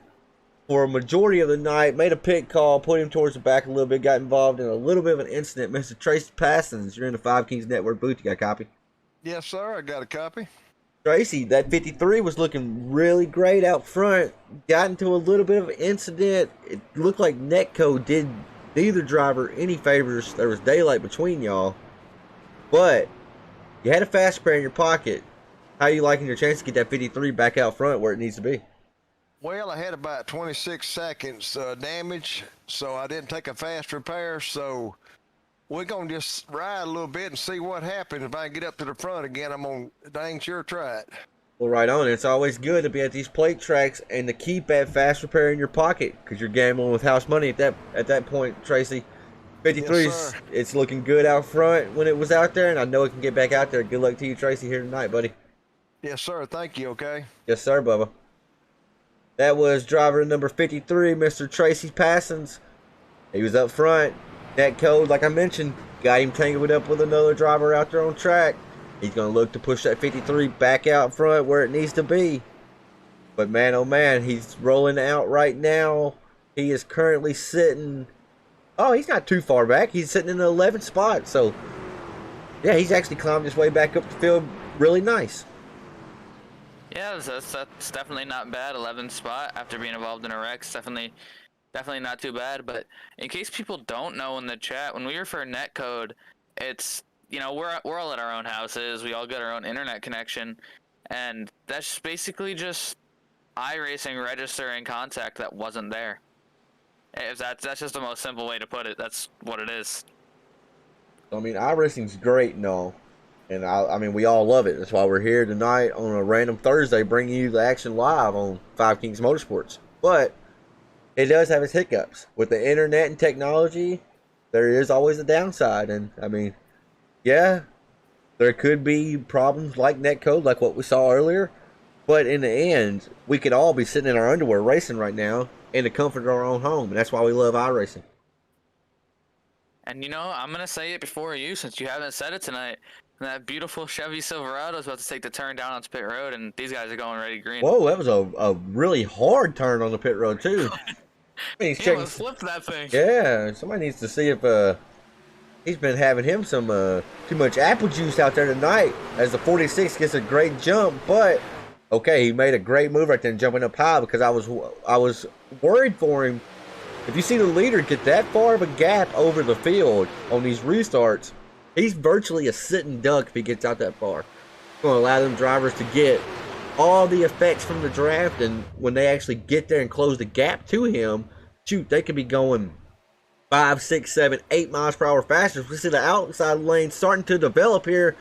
Speaker 1: for a majority of the night, made a pit call, put him towards the back a little bit, got involved in a little bit of an incident. Mr. Tracy Passons, you're in the Five Kings Network booth. You got a copy?
Speaker 3: Yes, sir. I got a copy.
Speaker 1: Tracy, that 53 was looking really great out front. Got into a little bit of an incident. It looked like Netco did neither driver any favors. There was daylight between y'all. But you had a fast pair in your pocket. How are you liking your chance to get that 53 back out front where it needs to be?
Speaker 3: Well, I had about 26 seconds damage, so I didn't take a fast repair. So we're going to just ride a little bit and see what happens. If I can get up to the front again, I'm going to dang sure try it.
Speaker 1: Well, right on. It's always good to be at these plate tracks and to keep that fast repair in your pocket because you're gambling with house money at that point, Tracy. 53,
Speaker 3: yes,
Speaker 1: it's looking good out front when it was out there, and I know it can get back out there. Good luck to you, Tracy, here tonight, buddy.
Speaker 3: Yes, sir. Thank you, okay?
Speaker 1: Yes, sir, Bubba. That was driver number 53, Mr. Tracy Passons. He was up front. Net code, like I mentioned, got him tangled up with another driver out there on track. He's going to look to push that 53 back out front where it needs to be. But man, oh man, he's rolling out right now. He is currently sitting... Oh, he's not too far back. He's sitting in the 11th spot. So, yeah, he's actually climbed his way back up the field really nice.
Speaker 2: Yeah, that's definitely not bad. 11th spot after being involved in a wreck. Definitely not too bad. But in case people don't know in the chat, when we refer netcode, it's, you know, we're all at our own houses. We all got our own internet connection, and that's basically just iRacing registering contact that wasn't there. If that's just the most simple way to put it. That's what it is.
Speaker 1: I mean, iRacing's great and all. And I mean, we all love it. That's why we're here tonight on a random Thursday bringing you the action live on Five Kings Motorsports. But it does have its hiccups. With the internet and technology, there is always a downside. And I mean, yeah, there could be problems like netcode, like what we saw earlier. But in the end, we could all be sitting in our underwear racing right now in the comfort of our own home. And that's why we love iRacing.
Speaker 2: And you know, I'm going to say it before you, since you haven't said it tonight. That beautiful Chevy Silverado is about to take the turn down onto pit road, and these guys are going ready green.
Speaker 1: Whoa, that was a really hard turn on the pit road, too. I mean, he's checking.
Speaker 2: Let's flip that thing.
Speaker 1: Yeah, somebody needs to see if he's been having him some too much apple juice out there tonight as the 46 gets a great jump. But, okay, he made a great move right there and jumping up high because I was worried for him. If you see the leader get that far of a gap over the field on these restarts, he's virtually a sitting duck if he gets out that far. It's going to allow them drivers to get all the effects from the draft, and when they actually get there and close the gap to him, shoot, they could be going 5, 6, 7, 8 miles per hour faster. We see the outside lane starting to develop here.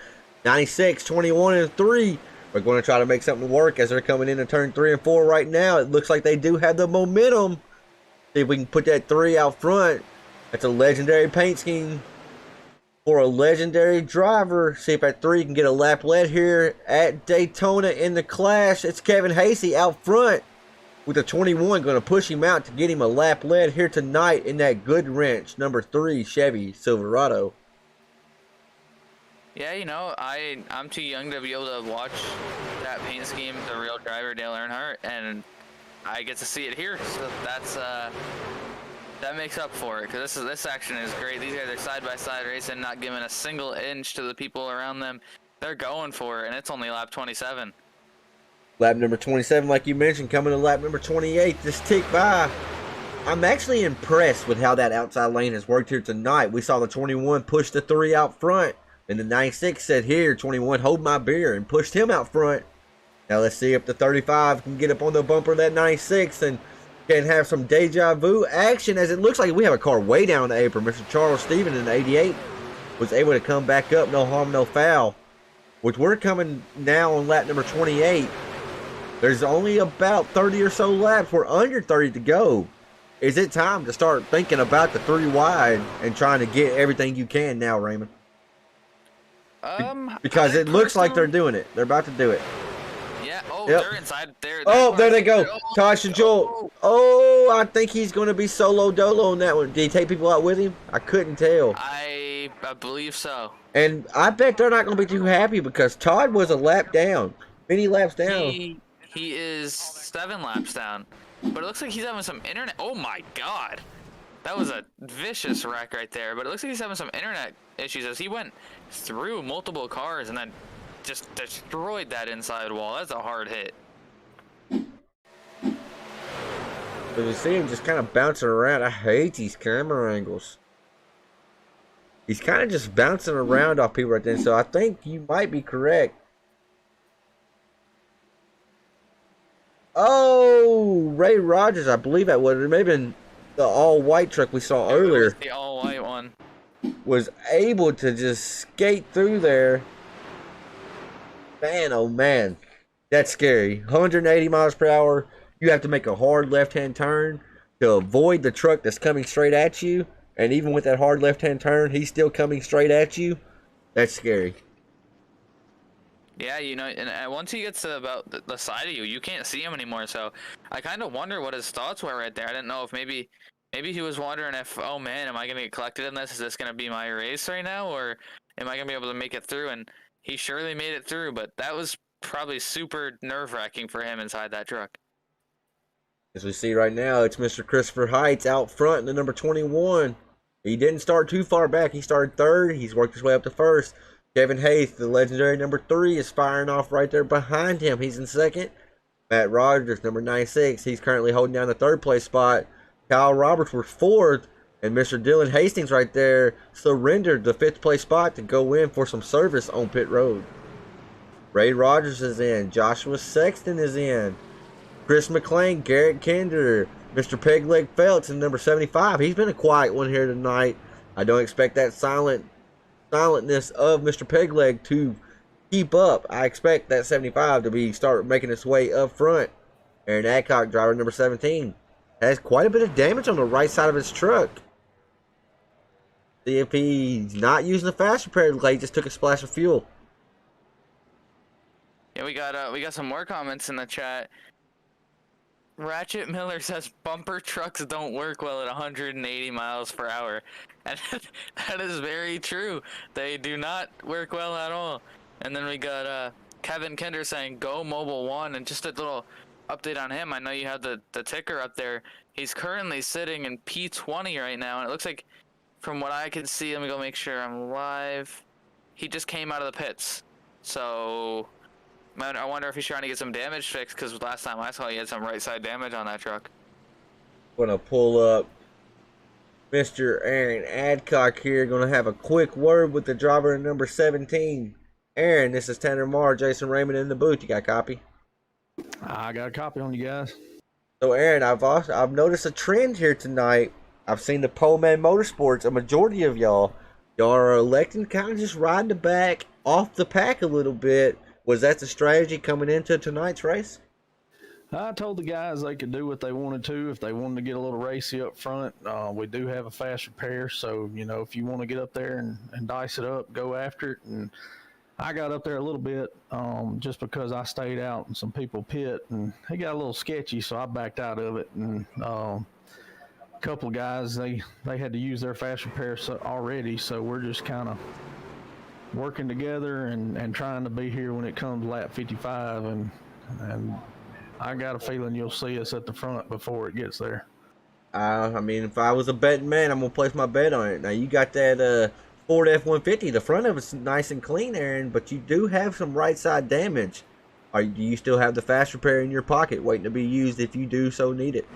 Speaker 1: 96, 21, and 3. We're going to try to make something work as they're coming in turn 3 and 4 right now. It looks like they do have the momentum. See if we can put that 3 out front. That's a legendary paint scheme for a legendary driver. See if that 3 can get a lap led here at Daytona in the Clash. It's Kevin Haase out front with a 21, going to push him out to get him a lap led here tonight in that good wrench number 3 Chevy Silverado.
Speaker 2: Yeah, you know, I'm too young to be able to watch that paint scheme, the real driver Dale Earnhardt, and I get to see it here. So that makes up for it, because this action is great. These guys are side by side racing, not giving a single inch to the people around them. They're going for it, and it's only lap 27.
Speaker 1: Lap number 27, like you mentioned, coming to lap number 28, just tick by. I'm actually impressed with how that outside lane has worked here tonight. We saw the 21 push the 3 out front, and the 96 said, here, 21, hold my beer, and pushed him out front. Now let's see if the 35 can get up on the bumper of that 96 and can have some deja vu action, as it looks like we have a car way down the apron. Mr. Charles Stephen in the 88 was able to come back up, no harm, no foul. Which we're coming now on lap number 28. There's only about 30 or so laps. We're under 30 to go. Is it time to start thinking about the 3 wide and trying to get everything you can now, Raymond? Because it looks like they're doing it. They're about to do it.
Speaker 2: Yeah. Oh,
Speaker 1: Yep.
Speaker 2: they're inside.
Speaker 1: Oh, there they go. Tosh and Joel. Oh, I think he's going to be solo dolo on that one. Did he take people out with him? I couldn't tell.
Speaker 2: I believe so.
Speaker 1: And I bet they're not going to be too happy because Todd was a lap down. Many laps down.
Speaker 2: He is 7 laps down. But it looks like he's having some internet. Oh my god. That was a vicious wreck right there. But it looks like he's having some internet issues as he went through multiple cars and then just destroyed that inside wall. That's a hard hit.
Speaker 1: But you see him just kind of bouncing around. I hate these camera angles. He's kind of just bouncing around off people right then. So I think you might be correct. Oh, Ray Rogers, I believe that was. It may have been the all-white truck we saw earlier.
Speaker 2: The all-white one.
Speaker 1: Was able to just skate through there. Man, oh man. That's scary. 180 miles per hour. You have to make a hard left-hand turn to avoid the truck that's coming straight at you. And even with that hard left-hand turn, he's still coming straight at you. That's scary.
Speaker 2: Yeah, you know, and once he gets to about the side of you, you can't see him anymore. So I kind of wonder what his thoughts were right there. I didn't know if maybe he was wondering if, oh man, am I going to get collected in this? Is this going to be my race right now? Or am I going to be able to make it through? And he surely made it through, but that was probably super nerve-wracking for him inside that truck.
Speaker 1: As we see right now, it's Mr. Christopher Heights out front in the number 21. He didn't start too far back. He started third. He's worked his way up to first. Kevin Hayes, the legendary number 3, is firing off right there behind him. He's in second. Matt Rogers, number 96, he's currently holding down the third place spot. Kyle Roberts was fourth. And Mr. Dylan Hastings right there surrendered the 5th place spot to go in for some service on pit road. Ray Rogers is in. Joshua Sexton is in. Chris McClain, Garrett Kinder, Mr. Pegleg Phelps in number 75. He's been a quiet one here tonight. I don't expect that silentness of Mr. Pegleg to keep up. I expect that 75 to start making its way up front. Aaron Adcock, driver number 17, has quite a bit of damage on the right side of his truck. See if he's not using the fast repair delay, he just took a splash of fuel.
Speaker 2: Yeah, we got some more comments in the chat. Ratchet Miller says bumper trucks don't work well at 180 miles per hour. And that is very true. They do not work well at all. And then we got Kevin Kinder saying go Mobile 1. And just a little update on him. I know you have the ticker up there. He's currently sitting in P20 right now. And it looks like, from what I can see, let me go make sure I'm live. He just came out of the pits. So I wonder if he's trying to get some damage fixed, because last time I saw he had some right side damage on that truck.
Speaker 1: I'm going to pull up Mr. Aaron Adcock here. Going to have a quick word with the driver in number 17. Aaron, this is Tanner Marr, Jason Raymond in the booth. You got a copy?
Speaker 4: I got a copy on you guys.
Speaker 1: So Aaron, I've noticed a trend here tonight. I've seen the Poleman Motorsports, a majority of y'all are electing to kind of just ride the back off the pack a little bit. Was that the strategy coming into tonight's race?
Speaker 4: I told the guys they could do what they wanted to. If they wanted to get a little racy up front, we do have a fast repair. So, you know, if you want to get up there and dice it up, go after it. And I got up there a little bit just because I stayed out and some people pit. And it got a little sketchy, so I backed out of it. And a couple of guys, they had to use their fast repair already. So we're just kind of working together and trying to be here when it comes lap 55, and I got a feeling you'll see us at the front before it gets there.
Speaker 1: I mean, if I was a betting man, I'm gonna place my bet on it. Now you got that Ford F-150. The front of it's nice and clean, Aaron, but you do have some right side damage. Do you still have the fast repair in your pocket, waiting to be used if you do so need it?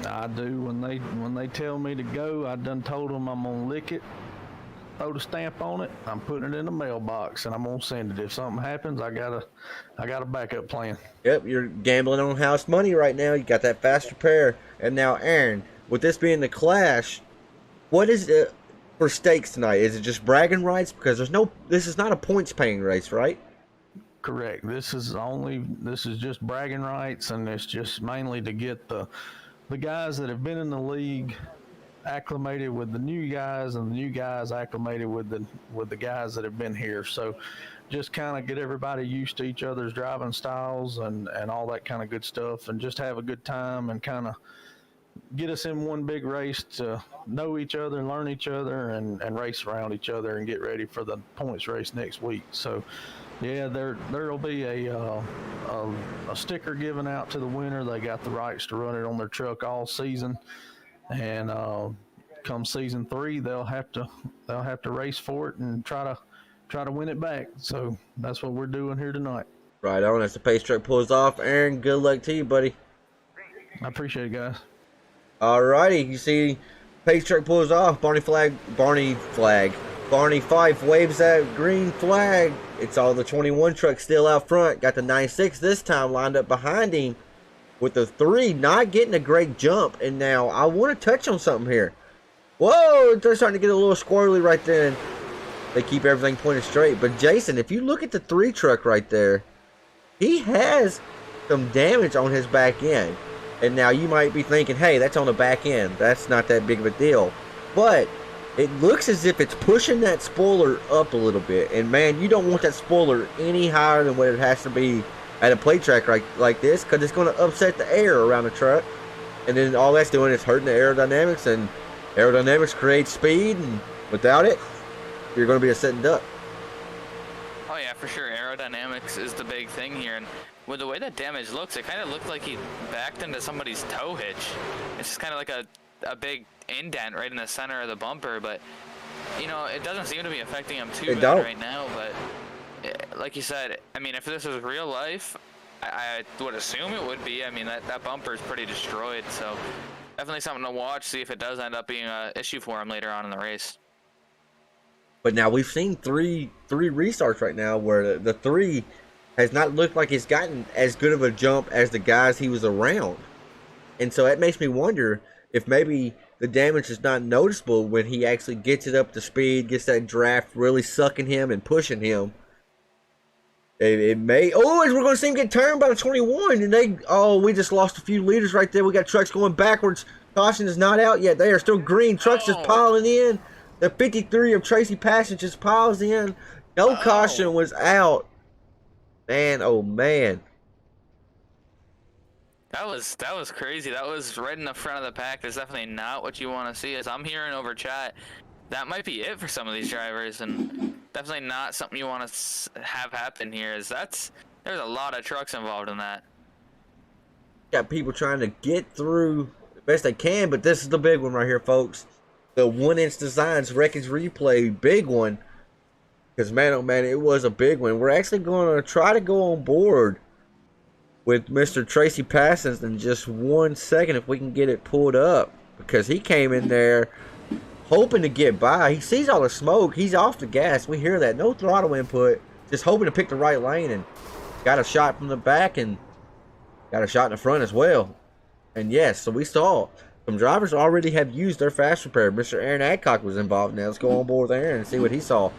Speaker 4: I do. When they tell me to go, I done told them I'm gonna lick it, throw the stamp on it. I'm putting it in the mailbox, and I'm gonna send it. If something happens, I got a backup plan.
Speaker 1: Yep, you're gambling on house money right now. You got that fast repair, and now Aaron, with this being the Clash, what is it for stakes tonight? Is it just bragging rights? Because this is not a points paying race, right?
Speaker 4: Correct. This is just bragging rights, and it's just mainly to get the guys that have been in the league acclimated with the new guys, and the new guys acclimated with the guys that have been here. So just kind of get everybody used to each other's driving styles and all that kind of good stuff, and just have a good time and kind of get us in one big race to know each other, learn each other, and race around each other and get ready for the points race next week. So yeah, there'll be a sticker given out to the winner. They got the rights to run it on their truck all season, and come season 3, they'll have to race for it and try to win it back. So that's what we're doing here tonight.
Speaker 1: Right on. As the pace truck pulls off, Aaron, good luck to you, buddy.
Speaker 4: I appreciate it, guys.
Speaker 1: Alrighty, you see, pace truck pulls off. Barney Fife waves that green flag. It's all the 21 truck still out front. Got the 96 this time lined up behind him, with the 3 not getting a great jump. And now I want to touch on something here. Whoa, they're starting to get a little squirrely right then. They keep everything pointed straight. But Jason, if you look at the 3 truck right there, he has some damage on his back end. And now you might be thinking, hey, that's on the back end. That's not that big of a deal. But it looks as if it's pushing that spoiler up a little bit. And man, you don't want that spoiler any higher than what it has to be at a play track like this, because it's going to upset the air around the truck. And then all that's doing is hurting the aerodynamics, and aerodynamics creates speed, and without it, you're going to be a sitting duck.
Speaker 2: Oh yeah, for sure. Aerodynamics is the big thing here, and with the way that damage looks, it kind of looked like he backed into somebody's tow hitch. It's just kind of like a big indent right in the center of the bumper, but you know, it doesn't seem to be affecting him too bad right now. But like you said, I mean, if this was real life, I would assume it would be. I mean, that bumper is pretty destroyed, so definitely something to watch, see if it does end up being an issue for him later on in the race.
Speaker 1: But now we've seen three restarts right now where the 3 has not looked like it's gotten as good of a jump as the guys he was around. And so that makes me wonder if maybe the damage is not noticeable when he actually gets it up to speed, gets that draft really sucking him and pushing him. It may... Oh, we're going to see him get turned by the 21. And we just lost a few liters right there. We got trucks going backwards. Caution is not out yet. They are still green. Trucks just piling in. The 53 of Tracy Passion just piles in. No caution was out. Man, oh man.
Speaker 2: That was crazy. That was right in the front of the pack. That's definitely not what you want to see. As I'm hearing over chat, that might be it for some of these drivers, and definitely not something you want to have happen here. There's a lot of trucks involved in that.
Speaker 1: Got people trying to get through the best they can, but this is the big one right here, folks. The 1-inch Designs Wreckage Replay, big one. Because, man, oh, man, it was a big one. We're actually going to try to go on board with Mr. Tracy Passons in just 1 second if we can get it pulled up. Because he came in there hoping to get by. He sees all the smoke. He's off the gas. We hear that. No throttle input. Just hoping to pick the right lane. And got a shot from the back and got a shot in the front as well. And, yes, so we saw some drivers already have used their fast repair. Mr. Aaron Adcock was involved now. Let's go on board with Aaron and see what he saw.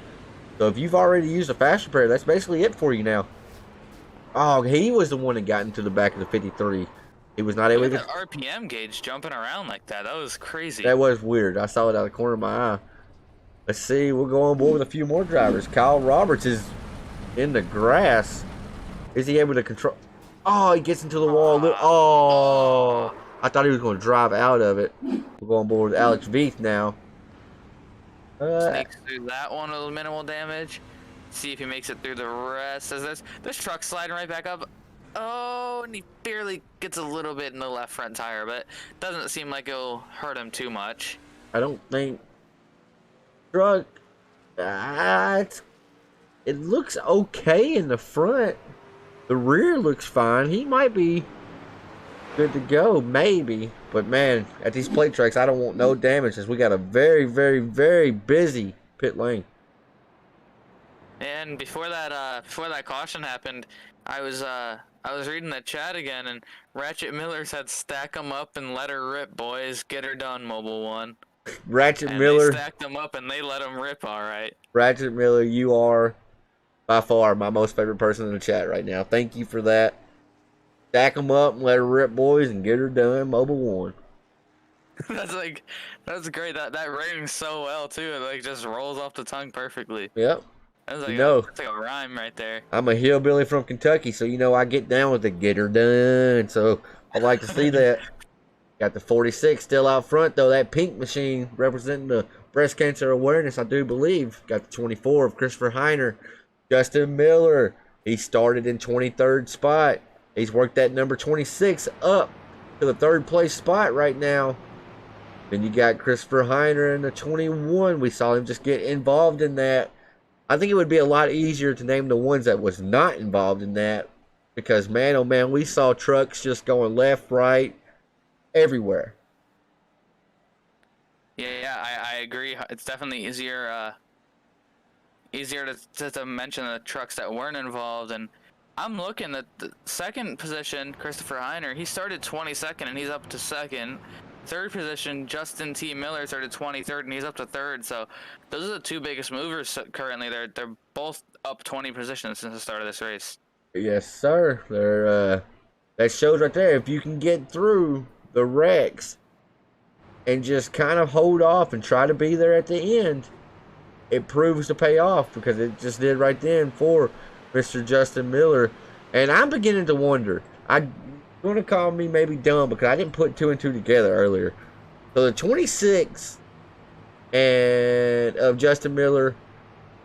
Speaker 1: So if you've already used a fast repair, that's basically it for you now. Oh, he was the one that got into the back of the 53. He was not able to get...
Speaker 2: That RPM gauge jumping around like that. That was crazy.
Speaker 1: That was weird. I saw it out of the corner of my eye. Let's see. We'll go on board with a few more drivers. Kyle Roberts is in the grass. Is he able to control... Oh, he gets into the wall. Oh, I thought he was going to drive out of it. We'll go on board with Alex Veith now.
Speaker 2: Sneaks through that one with minimal damage. See if he makes it through the rest. Is this truck sliding right back up? Oh, and he barely gets a little bit in the left front tire, but doesn't seem like it'll hurt him too much.
Speaker 1: I don't think truck. It looks okay in the front. The rear looks fine. He might be good to go, maybe. But man, at these plate tracks, I don't want no damages. We got a very, very, very busy pit lane.
Speaker 2: And before that caution happened, I was reading the chat again, and Ratchet Miller said, "Stack 'em up and let her rip, boys. Get her done, Mobile One."
Speaker 1: Ratchet
Speaker 2: And
Speaker 1: Miller.
Speaker 2: they stacked them up and they let them rip, all right.
Speaker 1: Ratchet Miller, you are by far my most favorite person in the chat right now. Thank you for that. Stack them up and let her rip, boys, and get her done, Mobile One.
Speaker 2: That's great. That rings so well too. It like just rolls off the tongue perfectly.
Speaker 1: Yep.
Speaker 2: That's like that's like a rhyme right there.
Speaker 1: I'm a hillbilly from Kentucky, so I get down with the get her done. So I like to see that. Got the 46 still out front though. That pink machine representing the breast cancer awareness, I do believe. Got the 24 of Christopher Heiner. Justin Miller. He started in 23rd spot. He's worked that number 26 up to the 3rd place spot right now. Then you got Christopher Heiner in the 21. We saw him just get involved in that. I think it would be a lot easier to name the ones that was not involved in that. Because, man, oh, man, we saw trucks just going left, right, everywhere.
Speaker 2: Yeah, I agree. It's definitely easier to mention the trucks that weren't involved. And I'm looking at the second position, Christopher Heiner. He started 22nd, and he's up to 2nd. Third position, Justin T. Miller started 23rd, and he's up to 3rd. So those are the two biggest movers currently. They're both up 20 positions since the start of this race.
Speaker 1: Yes, sir. That shows right there. If you can get through the wrecks and just kind of hold off and try to be there at the end, it proves to pay off, because it just did right then for Mr. Justin Miller. And I'm beginning to wonder. I'm going to call me maybe dumb because I didn't put 2 and 2 together earlier. So the 26 and of Justin Miller,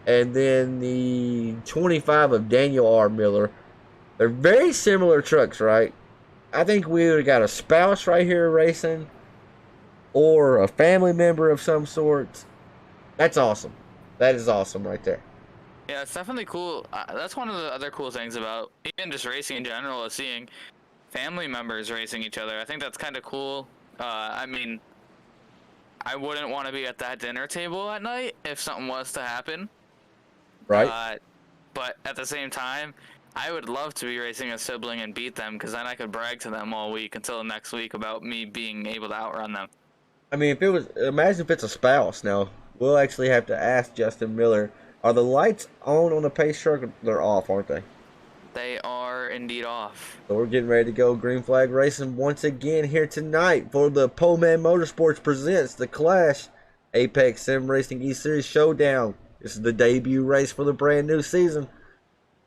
Speaker 1: and then the 25 of Daniel R. Miller, they're very similar trucks, right? I think we would have got a spouse right here racing, or a family member of some sort. That's awesome. That is awesome right there.
Speaker 2: Yeah, it's definitely cool. That's one of the other cool things about even just racing in general, is seeing family members racing each other. I think that's kind of cool. I mean, I wouldn't want to be at that dinner table at night if something was to happen.
Speaker 1: Right.
Speaker 2: But at the same time, I would love to be racing a sibling and beat them, because then I could brag to them all week until next week about me being able to outrun them.
Speaker 1: I mean, imagine if it's a spouse. Now, we'll actually have to ask Justin Miller, are the lights on the pace truck? They're off, aren't they?
Speaker 2: They are indeed off.
Speaker 1: So we're getting ready to go green flag racing once again here tonight for the Poleman Motorsports presents the Clash Apex Sim Racing E-Series Showdown. This is the debut race for the brand new season.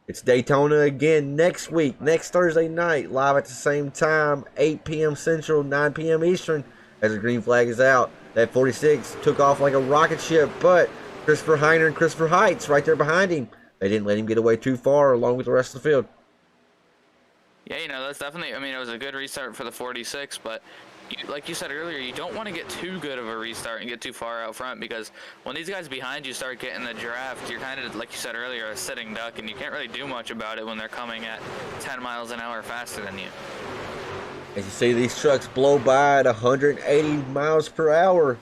Speaker 1: It's Daytona again next week, next Thursday night, live at the same time, 8 p.m. Central, 9 p.m. Eastern, as the green flag is out. That 46 took off like a rocket ship, but Christopher Heiner and Christopher Heights right there behind him. They didn't let him get away too far along with the rest of the field.
Speaker 2: Yeah, that's definitely, I mean, it was a good restart for the 46, but like you said earlier, you don't want to get too good of a restart and get too far out front, because when these guys behind you start getting the draft, you're kind of, like you said earlier, a sitting duck, and you can't really do much about it when they're coming at 10 miles an hour faster than you.
Speaker 1: As you see these trucks blow by at 180 miles per hour.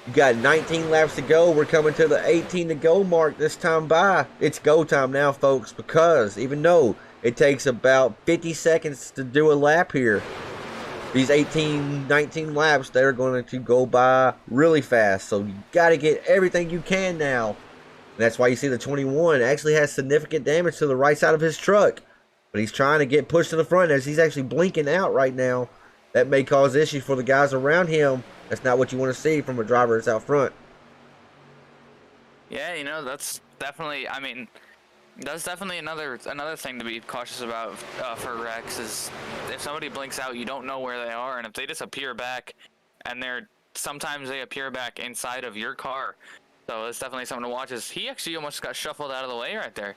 Speaker 1: You got 19 laps to go. We're coming to the 18 to go mark this time by. It's go time now, folks, because even though it takes about 50 seconds to do a lap here, these 18, 19 laps, they're going to go by really fast. So you got to get everything you can now. And that's why you see the 21 actually has significant damage to the right side of his truck. But he's trying to get pushed to the front as he's actually blinking out right now. That may cause issues for the guys around him. That's not what you want to see from a driver that's out front.
Speaker 2: Yeah, that's definitely, I mean, that's definitely another thing to be cautious about for wrecks, is if somebody blinks out, you don't know where they are, and if they just appear back, and sometimes they appear back inside of your car. So it's definitely something to watch. He actually almost got shuffled out of the way right there.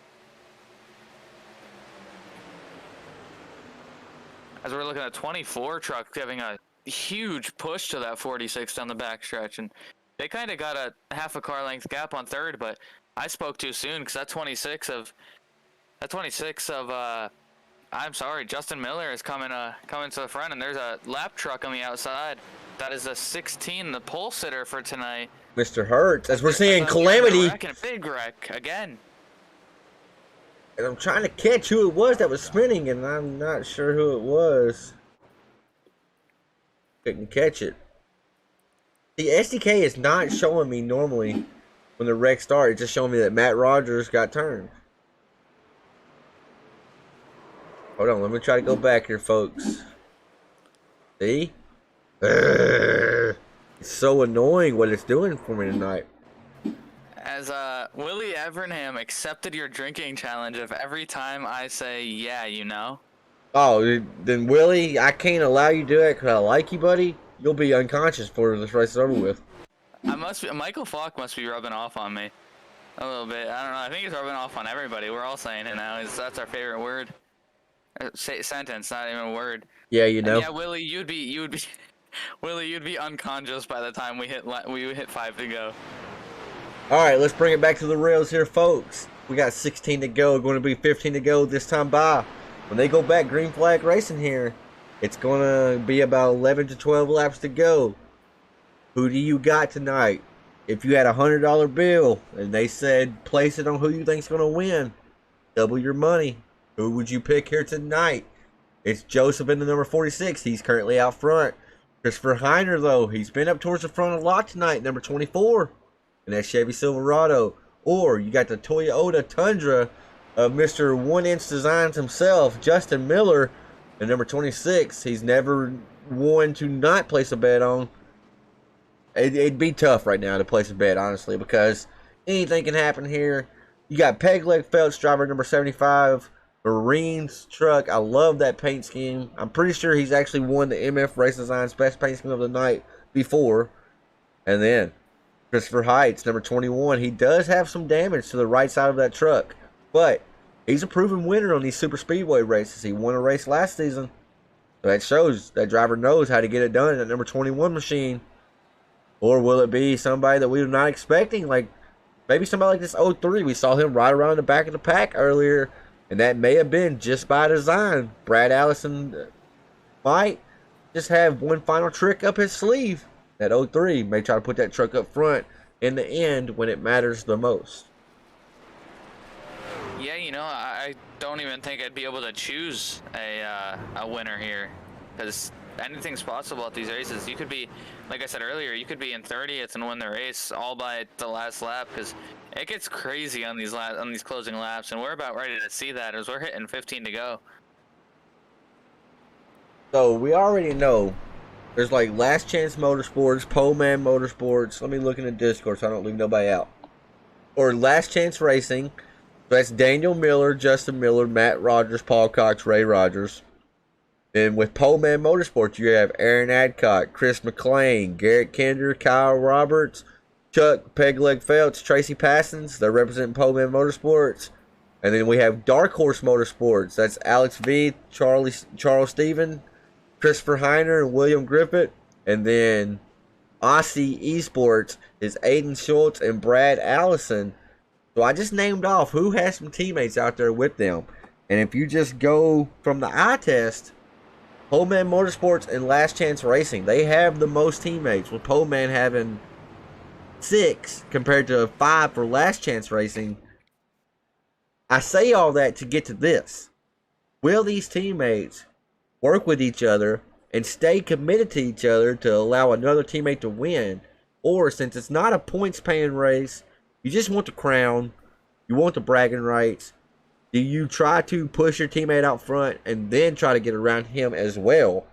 Speaker 2: as we're looking at 24 truck giving a huge push to that 46 down the backstretch, and they kind of got a half a car length gap on third, but I spoke too soon because that 26 of I'm sorry, Justin Miller is coming to the front, and there's a lap truck on the outside. That is a 16, the pole sitter for tonight.
Speaker 1: Mr. Hertz, as we're seeing Calamity.
Speaker 2: A big wreck again.
Speaker 1: And I'm trying to catch who it was that was spinning, and I'm not sure who it was. Couldn't catch it. The SDK is not showing me normally when the wreck started. It's just showing me that Matt Rogers got turned. Hold on, let me try to go back here, folks. See? It's so annoying what it's doing for me tonight.
Speaker 2: As Willie Evernham accepted your drinking challenge of every time I say, yeah, you know.
Speaker 1: Oh, then Willie, I can't allow you to do it because I like you, buddy. You'll be unconscious before this race is over with.
Speaker 2: Michael Falk must be rubbing off on me a little bit. I don't know. I think he's rubbing off on everybody. We're all saying it now. That's our favorite word. Sentence, not even a word.
Speaker 1: Yeah, you know.
Speaker 2: And yeah, Willie, you'd be Willie, you'd be unconscious by the time we hit 5 to go.
Speaker 1: All right, let's bring it back to the rails here, folks. We got 16 to go. Going to be 15 to go this time by. When they go back green flag racing here, it's going to be about 11 to 12 laps to go. Who do you got tonight? If you had a $100 bill and they said place it on who you think's going to win, double your money. Who would you pick here tonight? It's Joseph in the number 46. He's currently out front. Christopher Heiner, though, he's been up towards the front a lot tonight, number 24. And that Chevy Silverado. Or you got the Toyota Tundra of Mr. One-Inch Designs himself, Justin Miller, and number 26. He's never one to not place a bet on. It'd be tough right now to place a bet, honestly, because anything can happen here. You got Peg Leg Phelps, driver number 75. Marine's truck. I love that paint scheme. I'm pretty sure he's actually won the MF Race Design's best paint scheme of the night before. And then Christopher Heights, number 21. He does have some damage to the right side of that truck, but he's a proven winner on these super speedway races. He won a race last season. So that shows that driver knows how to get it done in that number 21 machine. Or will it be somebody that we were not expecting? Like maybe somebody like this 03. We saw him right around the back of the pack earlier. And that may have been just by design. Brad Allison might just have one final trick up his sleeve. That 03 may try to put that truck up front in the end when it matters the most.
Speaker 2: Yeah, you know, I don't even think I'd be able to choose a winner here, because anything's possible at these races. You could be, like I said earlier, you could be in 30th and win the race all by the last lap, because it gets crazy on these closing laps, and we're about ready to see that as we're hitting 15 to go.
Speaker 1: So we already know there's like Last Chance Motorsports, Pole Man Motorsports. Let me look in the Discord so I don't leave nobody out. Or Last Chance Racing. That's Daniel Miller, Justin Miller, Matt Rogers, Paul Cox, Ray Rogers. Then with Pole Man Motorsports, you have Aaron Adcock, Chris McLean, Garrett Kinder, Kyle Roberts, Chuck Pegleg Phelps, Tracy Passons. They're representing Pole Man Motorsports. And then we have Dark Horse Motorsports. That's Alex V, Charles Steven, Christopher Heiner, and William Griffith. And then Aussie Esports is Aiden Schultz and Brad Allison. So I just named off who has some teammates out there with them. And if you just go from the eye test, Pole Man Motorsports and Last Chance Racing, they have the most teammates, with Pole Man having 6 compared to 5 for Last Chance Racing. I say all that to get to this. Will these teammates work with each other and stay committed to each other to allow another teammate to win? Or since it's not a points paying race, you just want the crown, you want the bragging rights, do you try to push your teammate out front and then try to get around him as well?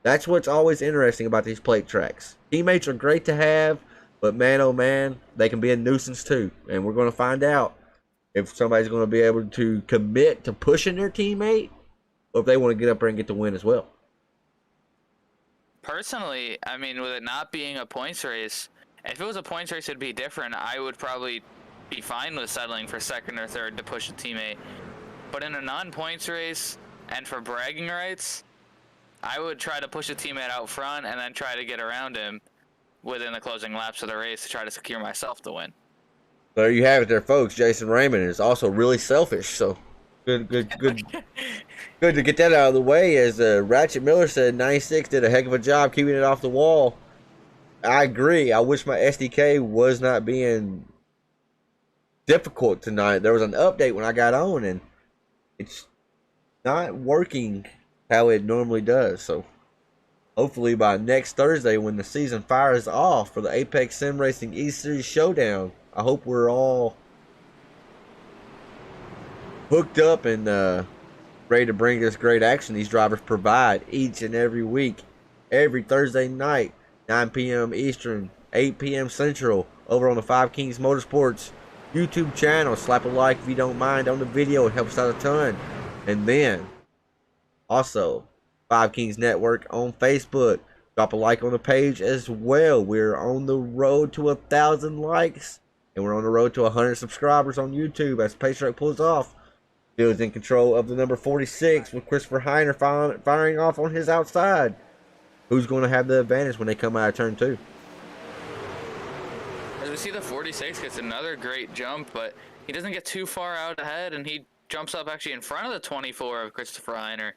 Speaker 1: That's what's always interesting about these plate tracks. Teammates are great to have, but man oh man, they can be a nuisance too. And we're going to find out if somebody's going to be able to commit to pushing their teammate, or if they want to get up there and get the win as well.
Speaker 2: Personally, I mean, with it not being a points race, if it was a points race, it'd be different. I would probably be fine with settling for second or third to push a teammate. But in a non-points race, and for bragging rights, I would try to push a teammate out front and then try to get around him within the closing laps of the race to try to secure myself the win.
Speaker 1: There you have it, there, folks. Jason Raymond is also really selfish. So good to get that out of the way. As Ratchet Miller said, 96 did a heck of a job keeping it off the wall. I agree. I wish my SDK was not being difficult tonight. There was an update when I got on, and it's not working how it normally does. So hopefully by next Thursday, when the season fires off for the Apex Sim Racing E-Series Showdown, I hope we're all hooked up and ready to bring this great action these drivers provide each and every week, every Thursday night, 9 p.m. Eastern, 8 p.m. Central, over on the 5 Kings Motorsports YouTube channel. Slap a like if you don't mind on the video. It helps out a ton. And then also 5 Kings Network on Facebook. Drop a like on the page as well. We're on the road to 1,000 likes, and we're on the road to 100 subscribers on YouTube as Paystruck pulls off. Still is in control of the number 46 with Christopher Heiner firing off on his outside. Who's going to have the advantage when they come out of turn 2?
Speaker 2: As we see, the 46 gets another great jump, but he doesn't get too far out ahead, and he jumps up actually in front of the 24 of Christopher Heiner.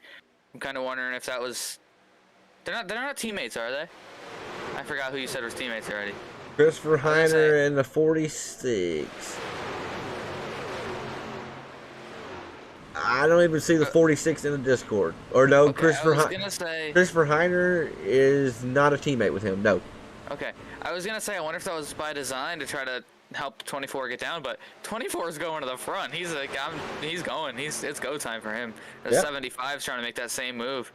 Speaker 2: I'm kind of wondering if that was... They're not teammates, are they? I forgot who you said was teammates already.
Speaker 1: Christopher Heiner and the 46. I don't even see the 46 in the Discord. Or no,
Speaker 2: okay,
Speaker 1: Christopher Heiner is not a teammate with him. No.
Speaker 2: Okay, I was gonna say I wonder if that was by design to try to help 24 get down, but 24 is going to the front. He's like, he's going. It's go time for him. The 75 is trying to make that same move.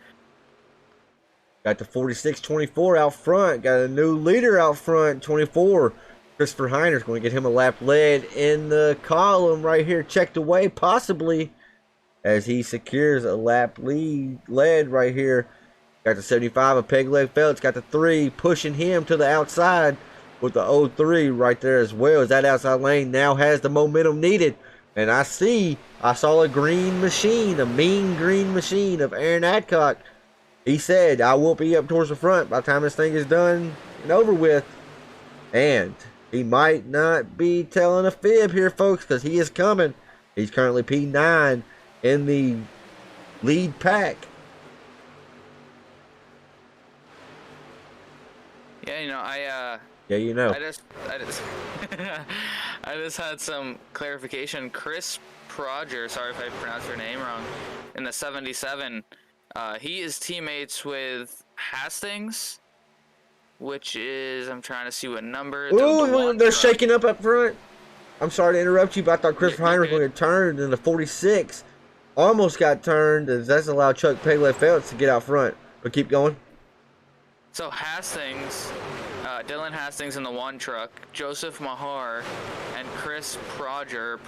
Speaker 1: Got the 46-24 out front. Got a new leader out front, 24. Christopher Heiner's going to get him a lap lead in the column right here, checked away, possibly, as he secures a lap lead right here. Got the 75 of Pegleg Feltz. Got the 3 pushing him to the outside with the 03 right there as well. As that outside lane now has the momentum needed. And I saw a green machine, a mean green machine of Aaron Adcock. He said, I will be up towards the front by the time this thing is done and over with. And he might not be telling a fib here, folks, because he is coming. He's currently P9 in the lead pack.
Speaker 2: Yeah, you know, I just I just had some clarification. Chris Proger, sorry if I pronounced your name wrong, in the 77, he is teammates with Hastings, which is, I'm trying to see what number.
Speaker 1: Ooh, they're shaking up front. I'm sorry to interrupt you, but I thought Chris Heiner was going to get turned, and the 46 almost got turned, as that's allowed Chuck Pegleg Feltz to get out front. But keep going.
Speaker 2: So Hastings, Dylan Hastings in the 1 truck, Joseph Mahar, and Chris Proger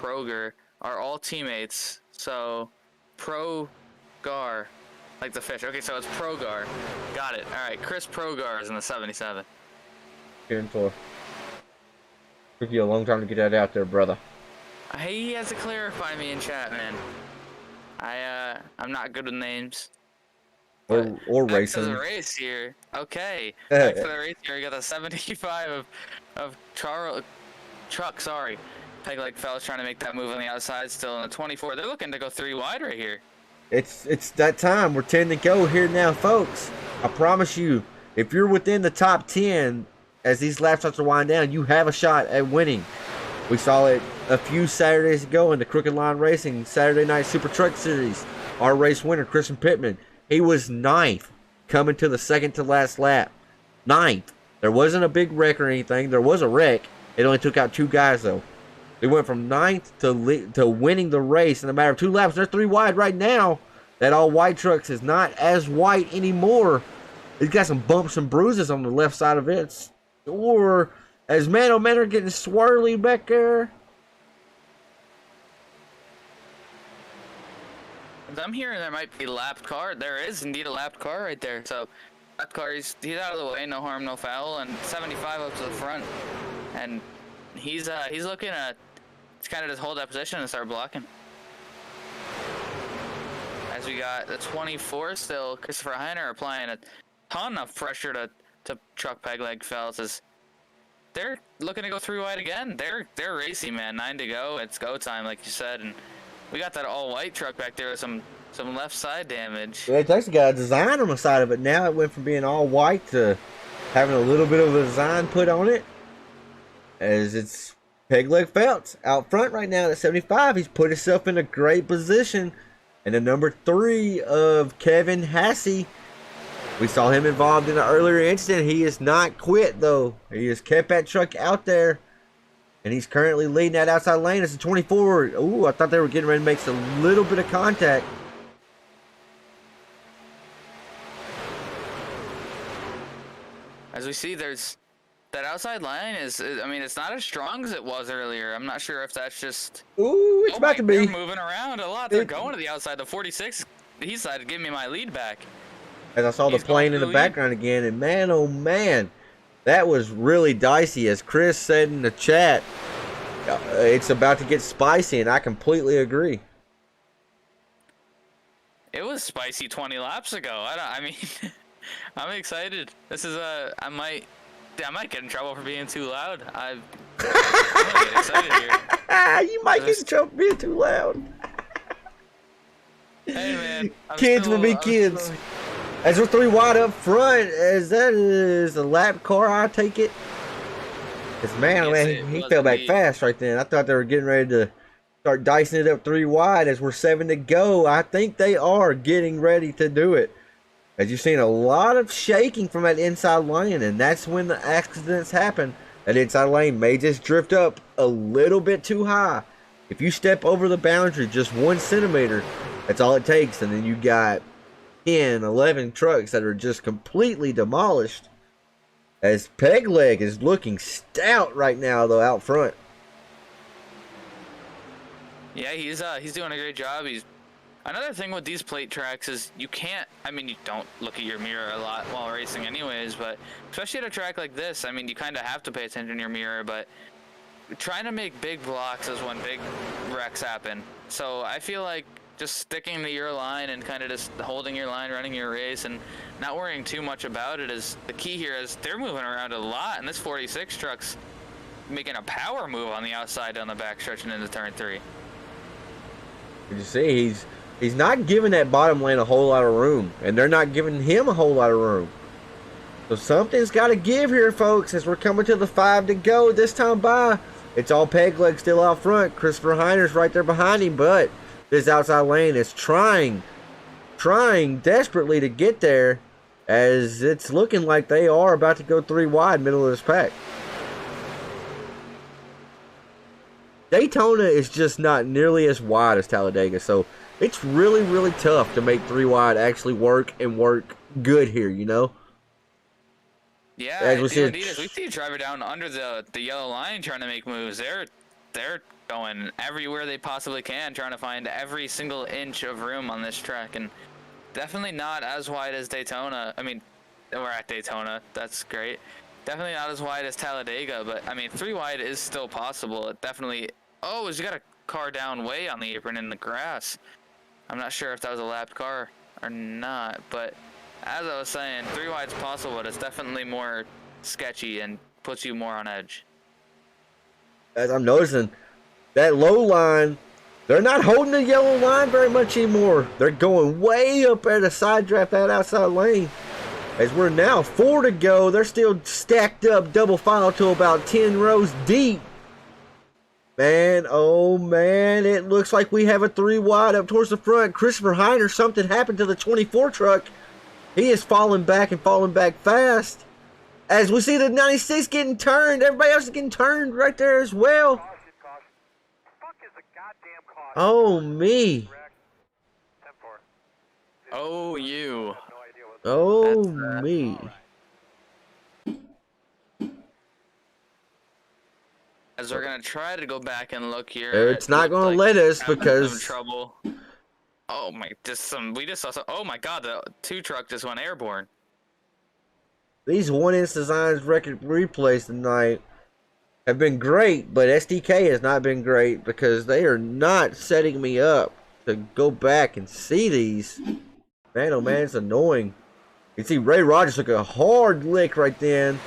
Speaker 2: are all teammates. So Progar, like the fish. Okay, so it's Progar. Got it. All right, Chris Progar is in the 77.
Speaker 1: Here and 4. Took you a long time to get that out there, brother.
Speaker 2: He has to clarify me in chat, man. I'm not good with names.
Speaker 1: Or racing.
Speaker 2: Back to the race here. Okay. Back to the race here. We got the 75 of Truck, sorry. Pegleg Feltz trying to make that move on the outside still in the 24. They're looking to go 3 wide right here.
Speaker 1: It's that time. We're 10 to go here now, folks. I promise you, if you're within the top 10 as these laps start to wind down, you have a shot at winning. We saw it a few Saturdays ago in the Crooked Line Racing Saturday Night Super Truck Series. Our race winner, Christian Pittman, he was 9th coming to the second to last lap. 9th. There wasn't a big wreck or anything. There was a wreck. It only took out 2 guys, though. They went from 9th to winning the race in a matter of 2 laps. They're 3 wide right now. That all-white trucks is not as white anymore. It's got some bumps and bruises on the left side of it. Or, as man oh man are getting swirly back there.
Speaker 2: I'm hearing there might be a lapped car. There is indeed a lapped car right there. So, lapped car, he's out of the way, no harm, no foul, and 75 up to the front. And he's looking to kind of just hold that position and start blocking. as we got the 24 still. Christopher Heiner applying a ton of pressure to truck peg leg felts as they're looking to go 3 wide again. They're racing, man. 9 to go. It's go time, like you said, and we got that all white truck back there with some left side damage.
Speaker 1: Yeah, it's actually got a design on the side of it now. It went from being all white to having a little bit of a design put on it, as it's peg leg felts out front right now at 75. He's put himself in a great position. And the number 3 of Kevin Hassey, we saw him involved in an earlier incident. He has not quit, though. He has kept that truck out there. And he's currently leading that outside lane. It's a 24. Ooh, I thought they were getting ready to make a little bit of contact.
Speaker 2: As we see, there's that outside line I mean, it's not as strong as it was earlier. I'm not sure if that's just...
Speaker 1: Ooh, it's about to be.
Speaker 2: They're moving around a lot. They're going to the outside. The 46, he decided to give me my lead back.
Speaker 1: As I saw the plane in the background again, and man, oh man, that was really dicey. As Chris said in the chat, it's about to get spicy, and I completely agree.
Speaker 2: It was spicy 20 laps ago. I mean, I'm excited. This is I might get in trouble for being too loud. I'm gonna get excited here.
Speaker 1: You might get in trouble for being too loud.
Speaker 2: Hey man,
Speaker 1: Kids will be kids. As we're 3 wide up front, as that is a lap car, I take it. Because man, he fell back fast right then. I thought they were getting ready to start dicing it up 3 wide as we're 7 to go. I think they are getting ready to do it. As you've seen a lot of shaking from that inside lane, and that's when the accidents happen. That inside lane may just drift up a little bit too high. If you step over the boundary just 1 centimeter, that's all it takes, and then you got 10, 11 trucks that are just completely demolished. As peg leg is looking stout right now, though, out front.
Speaker 2: Yeah, he's doing a great job. Another thing with these plate tracks is you don't look at your mirror a lot while racing anyways, but especially at a track like this, I mean, you kind of have to pay attention to your mirror, but trying to make big blocks is when big wrecks happen. So I feel like just sticking to your line and kind of just holding your line, running your race, and not worrying too much about it is the key here. As they're moving around a lot, and this 46 truck's making a power move on the outside down the backstretch and into turn 3.
Speaker 1: You see, he's not giving that bottom lane a whole lot of room, and they're not giving him a whole lot of room. So something's got to give here, folks, as we're coming to the 5 to go. This time by, it's all peg leg still out front. Christopher Heiner's right there behind him, but this outside lane is trying desperately to get there, as it's looking like they are about to go 3 wide middle of this pack. Daytona is just not nearly as wide as Talladega, so it's really, really tough to make 3 wide actually work and work good here, you know?
Speaker 2: Yeah, as we see a driver down under the yellow line trying to make moves. They're going everywhere they possibly can, trying to find every single inch of room on this track, and definitely not as wide as Daytona. I mean, we're at Daytona. That's great. Definitely not as wide as Talladega, but I mean, 3 wide is still possible. It definitely. Oh, he's got a car down way on the apron in the grass. I'm not sure if that was a lapped car or not, but as I was saying, 3 wide's possible, but it's definitely more sketchy and puts you more on edge.
Speaker 1: As I'm noticing, that low line, they're not holding the yellow line very much anymore. They're going way up at a side draft, that outside lane. As we're now 4 to go, they're still stacked up double file to about 10 rows deep. Man, oh man, it looks like we have a 3 wide up towards the front. Christopher Heiner, something happened to the 24 truck. He is falling back and falling back fast. As we see the 96 getting turned, everybody else is getting turned right there as well. Oh, me.
Speaker 2: Oh, you.
Speaker 1: Oh, me.
Speaker 2: As we're going to try to go back and look here.
Speaker 1: It's not going to let us because...
Speaker 2: trouble. Oh, my. We just saw some... Oh, my God. The 2 truck just went airborne.
Speaker 1: These 1-inch designs record replays tonight have been great, but SDK has not been great because they are not setting me up to go back and see these. Man, oh man, it's annoying. You see Ray Rogers took a hard lick right then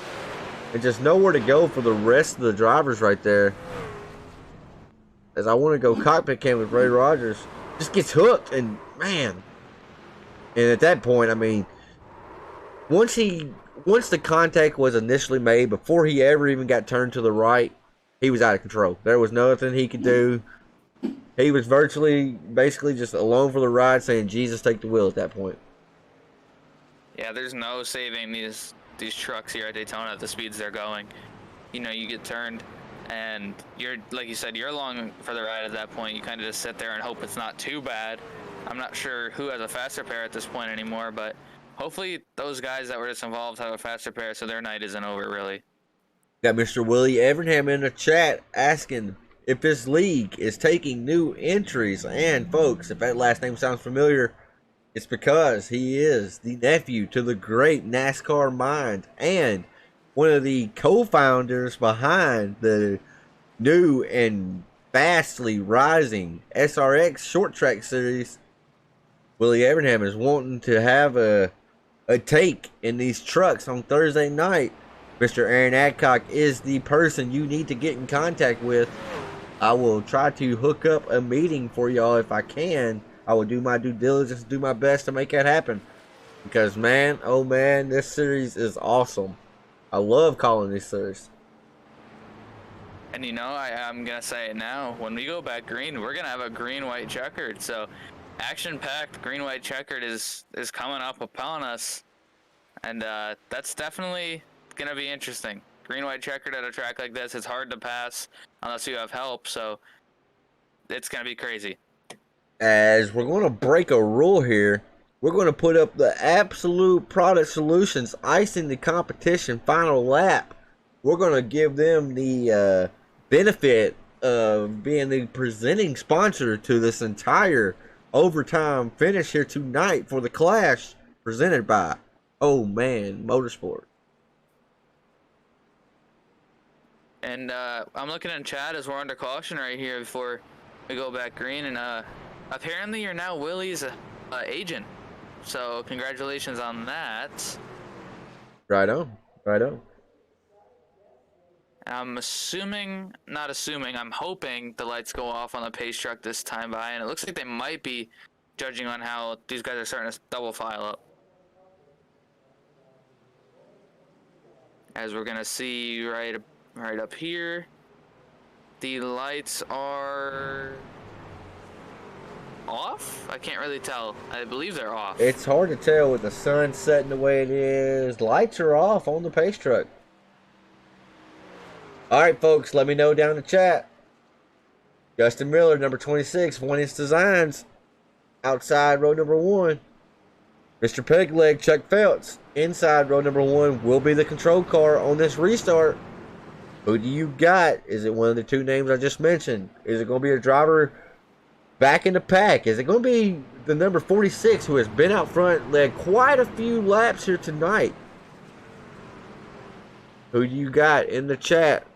Speaker 1: and just nowhere to go for the rest of the drivers right there. As I want to go cockpit cam with Ray Rogers. Just gets hooked and man. And at that point, I mean, once the contact was initially made, before he ever even got turned to the right, he was out of control. There was nothing he could do. He was basically just alone for the ride, saying, Jesus, take the wheel at that point.
Speaker 2: Yeah, there's no saving these trucks here at Daytona at the speeds they're going. You know, you get turned, and you're, like you said, you're along for the ride at that point. You kind of just sit there and hope it's not too bad. I'm not sure who has a faster pair at this point anymore, but hopefully those guys that were just involved have a faster pair so their night isn't over, really.
Speaker 1: Got Mr. Willie Evernham in the chat asking if this league is taking new entries. And folks, if that last name sounds familiar, it's because he is the nephew to the great NASCAR mind and one of the co-founders behind the new and fastly rising SRX short track series. Willie Evernham is wanting to have a take in these trucks on Thursday night. Mr. Aaron Adcock is the person you need to get in contact with. I will try to hook up a meeting for y'all if I can. I will do my due diligence, do my best to make that happen. Because man, oh man, this series is awesome. I love calling these series.
Speaker 2: And you know, I'm going to say it now. When we go back green, we're going to have a green-white checkered. So action-packed green-white checkered is coming up upon us. And that's definitely going to be interesting. Green-white checkered at a track like this, it's hard to pass unless you have help. So it's going to be crazy.
Speaker 1: As we're going to break a rule here, we're going to put up the Absolute Product Solutions Icing the Competition final lap. We're going to give them the benefit of being the presenting sponsor to this entire overtime finish here tonight for the Clash, presented by Oh Man Motorsports.
Speaker 2: And I'm looking in chat as we're under caution right here before we go back green. And apparently you're now Willie's agent. So congratulations on that.
Speaker 1: Right on. Right on.
Speaker 2: I'm I'm hoping the lights go off on the pace truck this time by, and it looks like they might be, judging on how these guys are starting to double file up. As we're gonna see right up here, the lights are off? I can't really tell. I believe they're off.
Speaker 1: It's hard to tell with the sun setting the way it is. Lights are off on the pace truck. Alright folks, let me know down in the chat. Justin Miller, number 26, 1-inch Designs, outside row number 1. Mr. Pegleg, Chuck Feltz, inside row number 1, will be the control car on this restart. Who do you got? Is it one of the two names I just mentioned? Is it going to be a driver back in the pack? Is it going to be the number 46 who has been out front, led quite a few laps here tonight? Who do you got in the chat?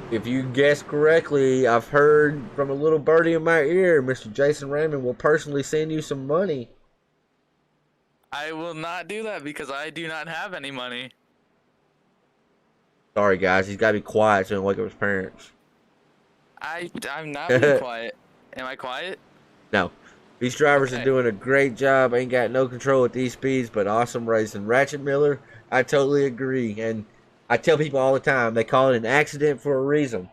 Speaker 1: If you guessed correctly, I've heard from a little birdie in my ear, Mr. Jason Raymond will personally send you some money.
Speaker 2: I will not do that because I do not have any money.
Speaker 1: Sorry guys, he's got to be quiet so he don't wake up his parents.
Speaker 2: I'm not being quiet. Am I quiet?
Speaker 1: No. These drivers
Speaker 2: Okay.
Speaker 1: are doing a great job. Ain't got no control at these speeds, but awesome racing. Ratchet Miller, I totally agree. And I tell people all the time, they call it an accident for a reason.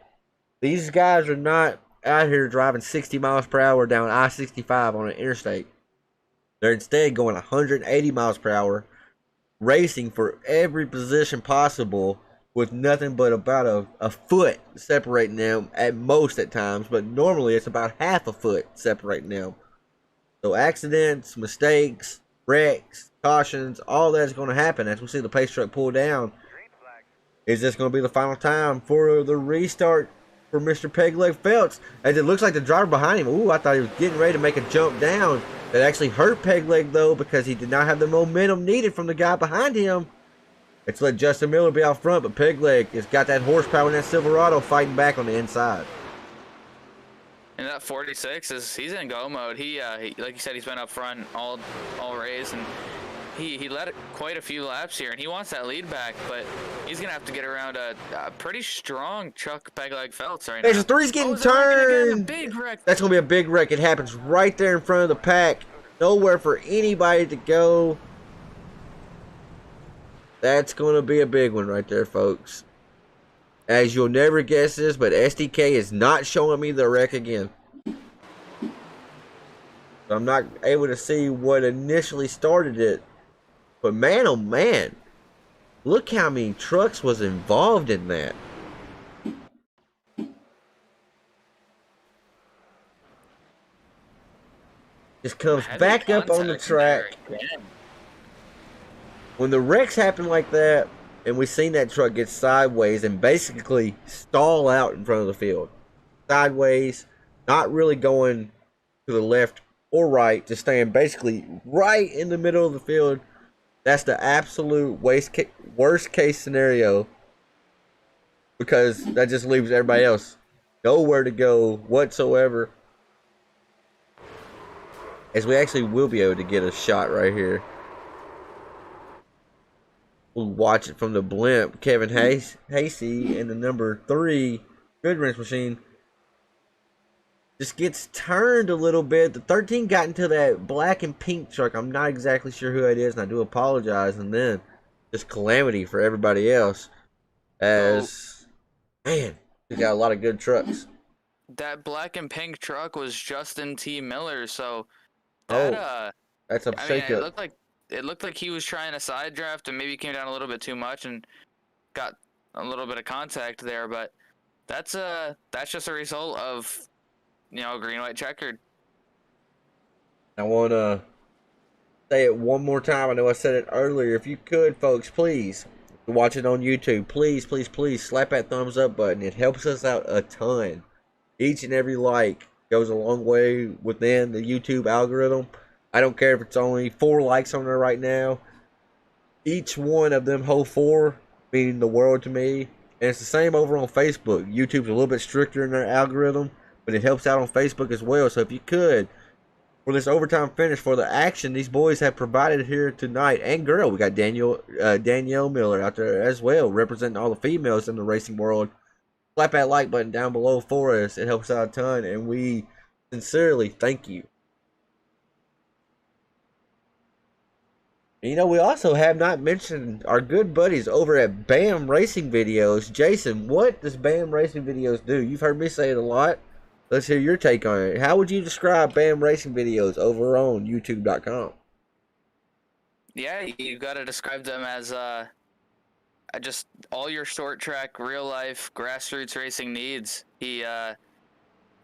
Speaker 1: These guys are not out here driving 60 miles per hour down I-65 on an interstate. They're instead going 180 miles per hour, racing for every position possible with nothing but about a foot separating them at most at times, but normally it's about half a foot separating them. So accidents, mistakes, wrecks, cautions, all that's going to happen as we see the pace truck pull down. Is this going to be the final time for the restart for Mr. Pegleg Feltz? As it looks like the driver behind him, ooh, I thought he was getting ready to make a jump down. That actually hurt Pegleg though, because he did not have the momentum needed from the guy behind him. It's let Justin Miller be out front, but Pegleg has got that horsepower in that Silverado fighting back on the inside.
Speaker 2: And that 46 he's in go mode. He like you said, he's been up front all race, and he led quite a few laps here, and he wants that lead back, but he's gonna have to get around a pretty strong Chuck Pegleg Felts right now.
Speaker 1: There's 3's getting
Speaker 2: turned.
Speaker 1: Big wreck. That's gonna be a big wreck. It happens right there in front of the pack. Nowhere for anybody to go. That's gonna be a big one right there, folks. As you'll never guess this, but SDK is not showing me the wreck again. So I'm not able to see what initially started it. But man, oh man. Look how many trucks was involved in that. Just comes back up on the track. When the wrecks happen like that, and we seen that truck get sideways and basically stall out in front of the field. Sideways, not really going to the left or right, just staying basically right in the middle of the field. That's the absolute worst case scenario, because that just leaves everybody else nowhere to go whatsoever. As we actually will be able to get a shot right here. We'll watch it from the blimp. Kevin Hasey in the number 3 Goodwrench machine just gets turned a little bit. The 13 got into that black and pink truck. I'm not exactly sure who it is, and I do apologize. And then just calamity for everybody else. As, man, we got a lot of good trucks.
Speaker 2: That black and pink truck was Justin T. Miller, so
Speaker 1: that, that's a shakeup.
Speaker 2: It looked like he was trying a side draft and maybe came down a little bit too much and got a little bit of contact there, but that's just a result of, green, white, checkered.
Speaker 1: I want to say it one more time. I know I said it earlier. If you could, folks, please, watch it on YouTube. Please, please, please slap that thumbs up button. It helps us out a ton. Each and every like goes a long way within the YouTube algorithm. I don't care if it's only 4 likes on there right now. Each one of them whole 4 meaning the world to me. And it's the same over on Facebook. YouTube's a little bit stricter in their algorithm, but it helps out on Facebook as well. So if you could, for this overtime finish, for the action these boys have provided here tonight, and girl, we got Danielle Miller out there as well, representing all the females in the racing world. Slap that like button down below for us. It helps out a ton, and we sincerely thank you. We also have not mentioned our good buddies over at BAM Racing Videos. Jason, what does BAM Racing Videos do? You've heard me say it a lot. Let's hear your take on it. How would you describe BAM Racing Videos over on YouTube.com?
Speaker 2: Yeah, you got to describe them as just all your short track, real life, grassroots racing needs. Brandon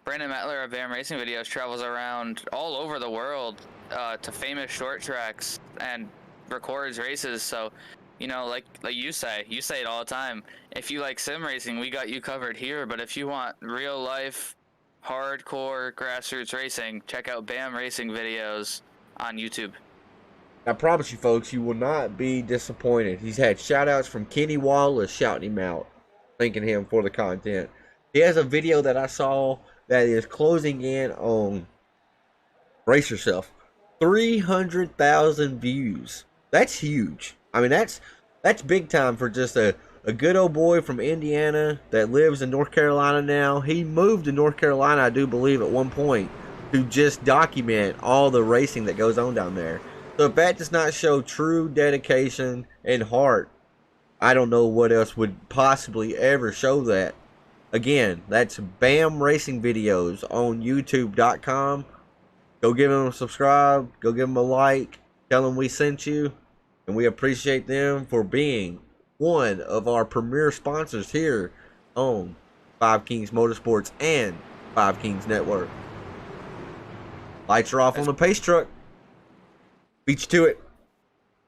Speaker 2: Metler of BAM Racing Videos travels around all over the world to famous short tracks and records races. So, like you say it all the time. If you like sim racing, we got you covered here. But if you want real life, hardcore grassroots racing, check out BAM Racing Videos on YouTube.
Speaker 1: I promise you, folks, you will not be disappointed. He's had shout-outs from Kenny Wallace shouting him out, thanking him for the content. He has a video that I saw that is closing in on, brace yourself, 300,000 views. That's huge. I mean, that's big time for just a good old boy from Indiana that lives in North Carolina now. He moved to North Carolina, I do believe, at one point to just document all the racing that goes on down there. So if that does not show true dedication and heart, I don't know what else would possibly ever show that. Again, that's BAM Racing Videos on YouTube.com. Go give them a subscribe. Go give them a like. Tell them we sent you. And we appreciate them for being one of our premier sponsors here on 5 Kings Motorsports and 5 Kings Network. Lights are off on the pace truck. Beat you to it.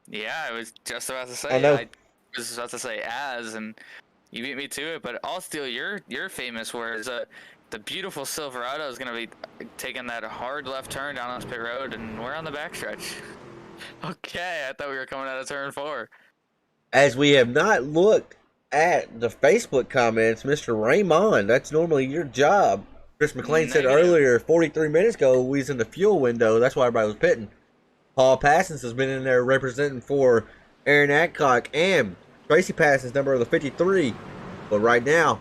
Speaker 2: Yeah, I was just about to say.
Speaker 1: I know.
Speaker 2: I was about to say and you beat me to it. But I'll steal your famous words. The beautiful Silverado is going to be taking that hard left turn down this pit road, and we're on the backstretch. Okay, I thought we were coming out of turn 4.
Speaker 1: As we have not looked at the Facebook comments, Mr. Raymond, that's normally your job. Chris McLean said
Speaker 2: Negative.
Speaker 1: earlier, 43 minutes ago, we was in the fuel window. That's why everybody was pitting. Paul Passons has been in there representing for Aaron Adcock and Tracy Passons, number of the 53. But right now,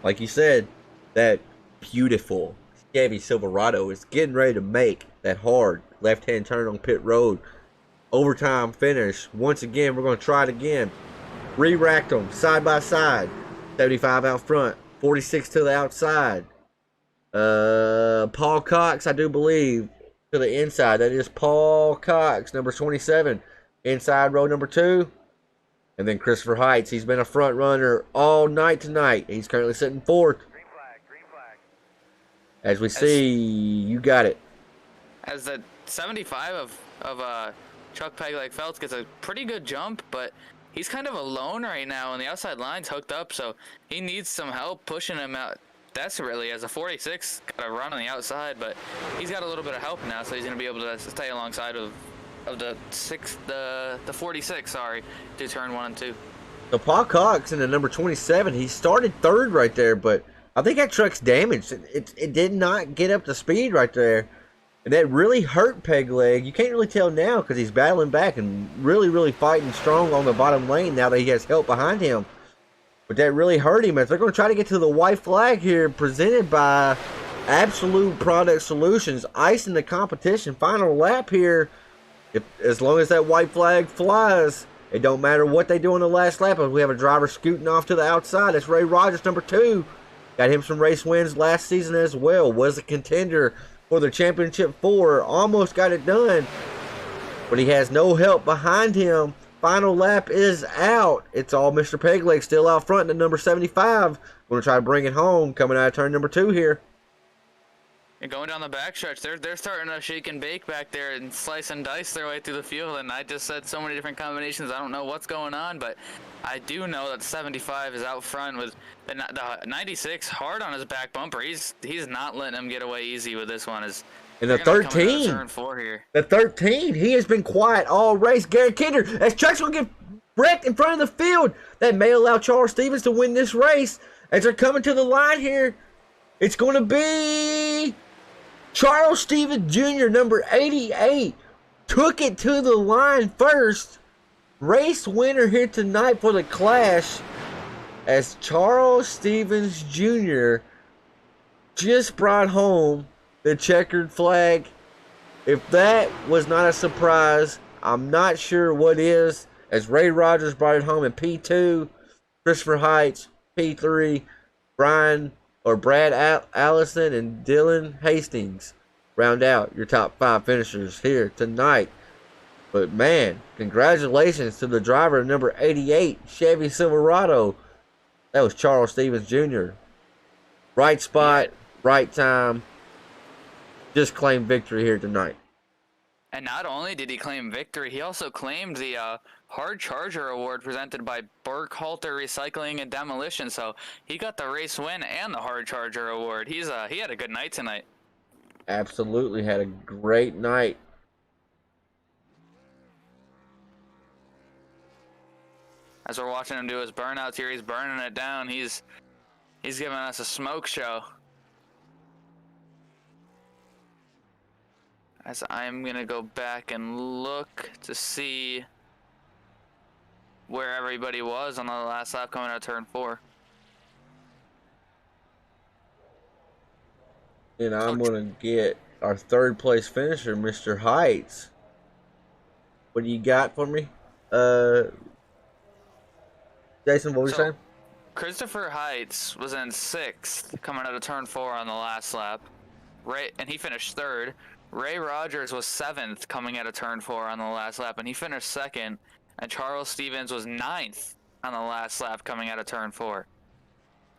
Speaker 1: like you said, that beautiful Chevy Silverado is getting ready to make that hard left-hand turn on pit road. Overtime finish. Once again, we're going to try it again. Re-racked them side by side. 75 out front, 46 to the outside. Paul Cox, I do believe, to the inside. That is Paul Cox, number 27, inside row number 2. And then Christopher Heights, he's been a front runner all night tonight. He's currently sitting 4th.
Speaker 3: Green flag.
Speaker 1: As we see, you got it.
Speaker 2: As the 75 of Chuck Pegleg Felts gets a pretty good jump, but he's kind of alone right now, and the outside line's hooked up, so he needs some help pushing him out desperately. As a 46 got a run on the outside, but he's got a little bit of help now, so he's going to be able to stay alongside of the 46, sorry, to turn 1 and 2.
Speaker 1: So Paul Cox in the number 27, he started 3rd right there, but I think that truck's damaged. It did not get up to speed right there. And that really hurt Pegleg. You can't really tell now because he's battling back and really fighting strong on the bottom lane now that he has help behind him. But that really hurt him as they're going to try to get to the white flag here presented by Absolute Product Solutions. Icing the competition. Final lap here. As long as that white flag flies, it don't matter what they do on the last lap. We have a driver scooting off to the outside. That's Ray Rogers, number 2. Got him some race wins last season as well. Was a contender for the championship 4. Almost got it done, but he has no help behind him. Final lap is out. It's all Mr. Pegleg still out front in the number 75. Going to try to bring it home coming out of turn number 2 here.
Speaker 2: And going down the backstretch, they're starting to shake and bake back there and slice and dice their way through the field. And I just said so many different combinations. I don't know what's going on, but I do know that 75 is out front with the 96 hard on his back bumper. He's not letting him get away easy with this one.
Speaker 1: And the 13,
Speaker 2: turn 4 here.
Speaker 1: The 13, he has been quiet all race. Garrett Kinder, as truck's going to get wrecked in front of the field. That may allow Charles Stevens to win this race. As they're coming to the line here, it's going to be Charles Stevens Jr., number 88, took it to the line first. Race winner here tonight for the Clash, as Charles Stevens Jr. just brought home the checkered flag. If that was not a surprise, I'm not sure what is, as Ray Rogers brought it home in P2, Christopher Heights, P3, Brad Allison, and Dylan Hastings round out your top 5 finishers here tonight. But man, congratulations to the driver number 88, Chevy Silverado. That was Charles Stevens Jr. Right spot, right time. Just claimed victory here tonight.
Speaker 2: And not only did he claim victory, he also claimed the Hard Charger Award presented by Burkhalter Recycling and Demolition. So he got the race win and the Hard Charger Award. He had a good night tonight.
Speaker 1: Absolutely had a great night.
Speaker 2: As we're watching him do his burnouts here, he's burning it down. He's giving us a smoke show. As I'm going to go back and look to see where everybody was on the last lap coming out of turn 4.
Speaker 1: And I'm going to get our 3rd place finisher, Mr. Heights. What do you got for me? Jason, what were you saying?
Speaker 2: Christopher Heights was in 6th coming out of turn 4 on the last lap. And he finished 3rd. Ray Rogers was 7th coming out of turn 4 on the last lap, and he finished 2nd. And Charles Stevens was 9th on the last lap coming out of turn 4.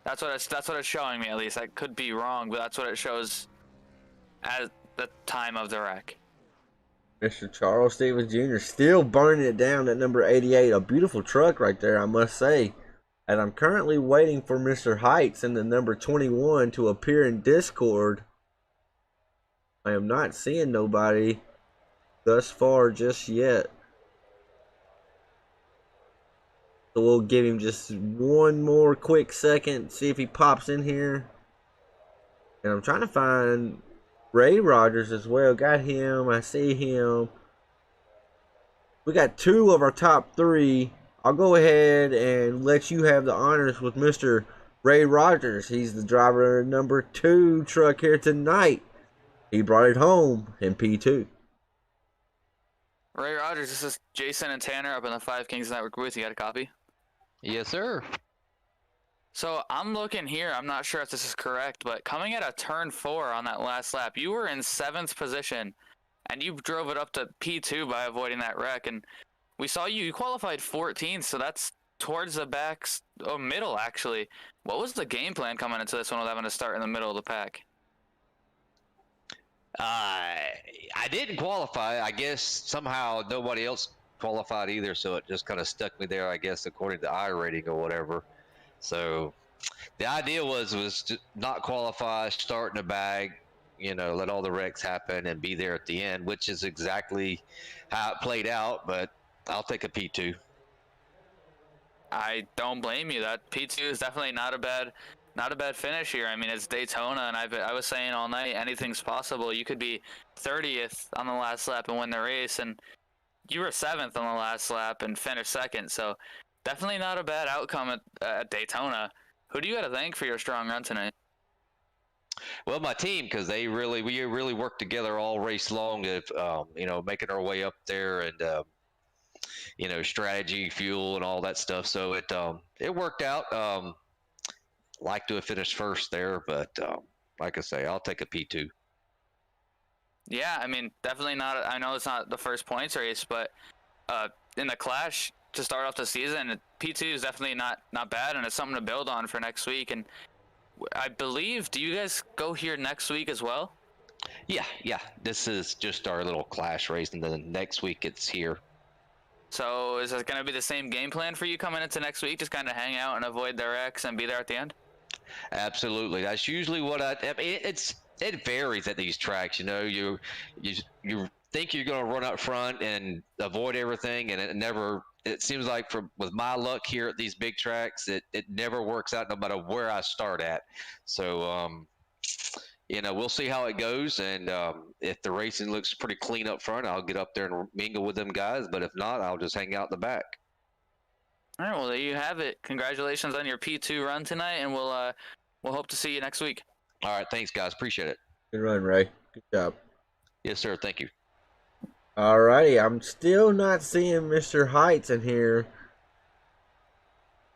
Speaker 2: That's what it's showing me, at least. I could be wrong, but that's what it shows at the time of the wreck.
Speaker 1: Mr. Charles Stevens Jr. still burning it down at number 88. A beautiful truck right there, I must say. And I'm currently waiting for Mr. Heights in the number 21 to appear in Discord. I am not seeing nobody thus far just yet. So we'll give him just one more quick second, see if he pops in here. And I'm trying to find Ray Rogers as well. Got him. I see him. We got 2 of our top 3. I'll go ahead and let you have the honors with Mr. Ray Rogers. He's the driver number 2 truck here tonight. He brought it home in P2.
Speaker 2: Ray Rogers, this is Jason and Tanner up in the Five Kings Network booth. You got a copy?
Speaker 5: Yes, sir.
Speaker 2: So I'm looking here. I'm not sure if this is correct, but coming at a turn 4 on that last lap, you were in 7th position, and you drove it up to P2 by avoiding that wreck. And we saw you qualified 14th, so that's towards the back's middle, actually. What was the game plan coming into this one with having to start in the middle of the pack?
Speaker 5: I didn't qualify. I guess somehow nobody else qualified either, so it just kind of stuck me there, I guess, according to I rating or whatever. So the idea was to not qualify, start in the bag, let all the wrecks happen and be there at the end, which is exactly how it played out, but I'll take a P2.
Speaker 2: I don't blame you. That P2 is definitely not a bad finish here. I mean, it's Daytona, and I was saying all night, anything's possible. You could be 30th on the last lap and win the race, and you were 7th on the last lap and finished 2nd. So definitely not a bad outcome at Daytona. Who do you got to thank for your strong run tonight?
Speaker 5: Well, my team, because we really worked together all race long of making our way up there and strategy, fuel, and all that stuff. So it worked out. Like to have finished first there, but like I say, I'll take a P2.
Speaker 2: Yeah, I mean, definitely not. I know it's not the first points race, but in the Clash to start off the season, P2 is definitely not bad, and it's something to build on for next week. And I believe, do you guys go here next week as well?
Speaker 5: Yeah. This is just our little Clash race, and then next week it's here.
Speaker 2: So is it going to be the same game plan for you coming into next week? Just kind of hang out and avoid the wrecks and be there at the end?
Speaker 5: Absolutely. That's usually what I mean, it varies at these tracks. You think you're going to run up front and avoid everything, and it seems like with my luck here at these big tracks, it never works out no matter where I start at. So we'll see how it goes, and if the racing looks pretty clean up front, I'll get up there and mingle with them guys, but if not, I'll just hang out in the back.
Speaker 2: All right, well, there you have it. Congratulations on your P2 run tonight, and we'll hope to see you next week.
Speaker 5: All right, thanks, guys. Appreciate it.
Speaker 1: Good run, Ray. Good job.
Speaker 5: Yes, sir. Thank you.
Speaker 1: Alrighty, I'm still not seeing Mr. Heights in here.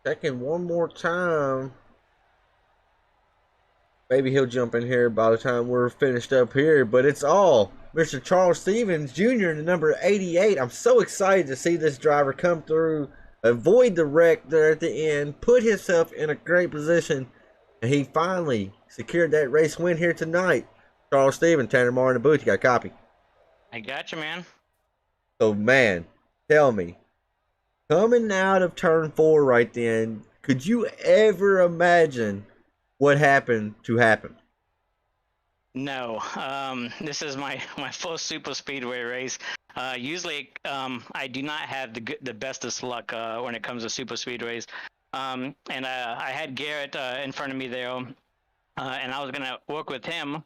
Speaker 1: Checking one more time. Maybe he'll jump in here by the time we're finished up here, but it's all Mr. Charles Stevens Jr. in the number 88. I'm so excited to see this driver come through, avoid the wreck there at the end, put himself in a great position, and he finally secured that race win here tonight. Charles Stevens, Tanner Moore in the booth. You got a copy?
Speaker 6: I got you, man.
Speaker 1: So, man, tell me, coming out of turn 4 right then, could you ever imagine what happened to happen?
Speaker 6: No. This is my first super speedway race. Usually, I do not have the bestest luck when it comes to super speedways. And I had Garrett in front of me there, and I was gonna work with him,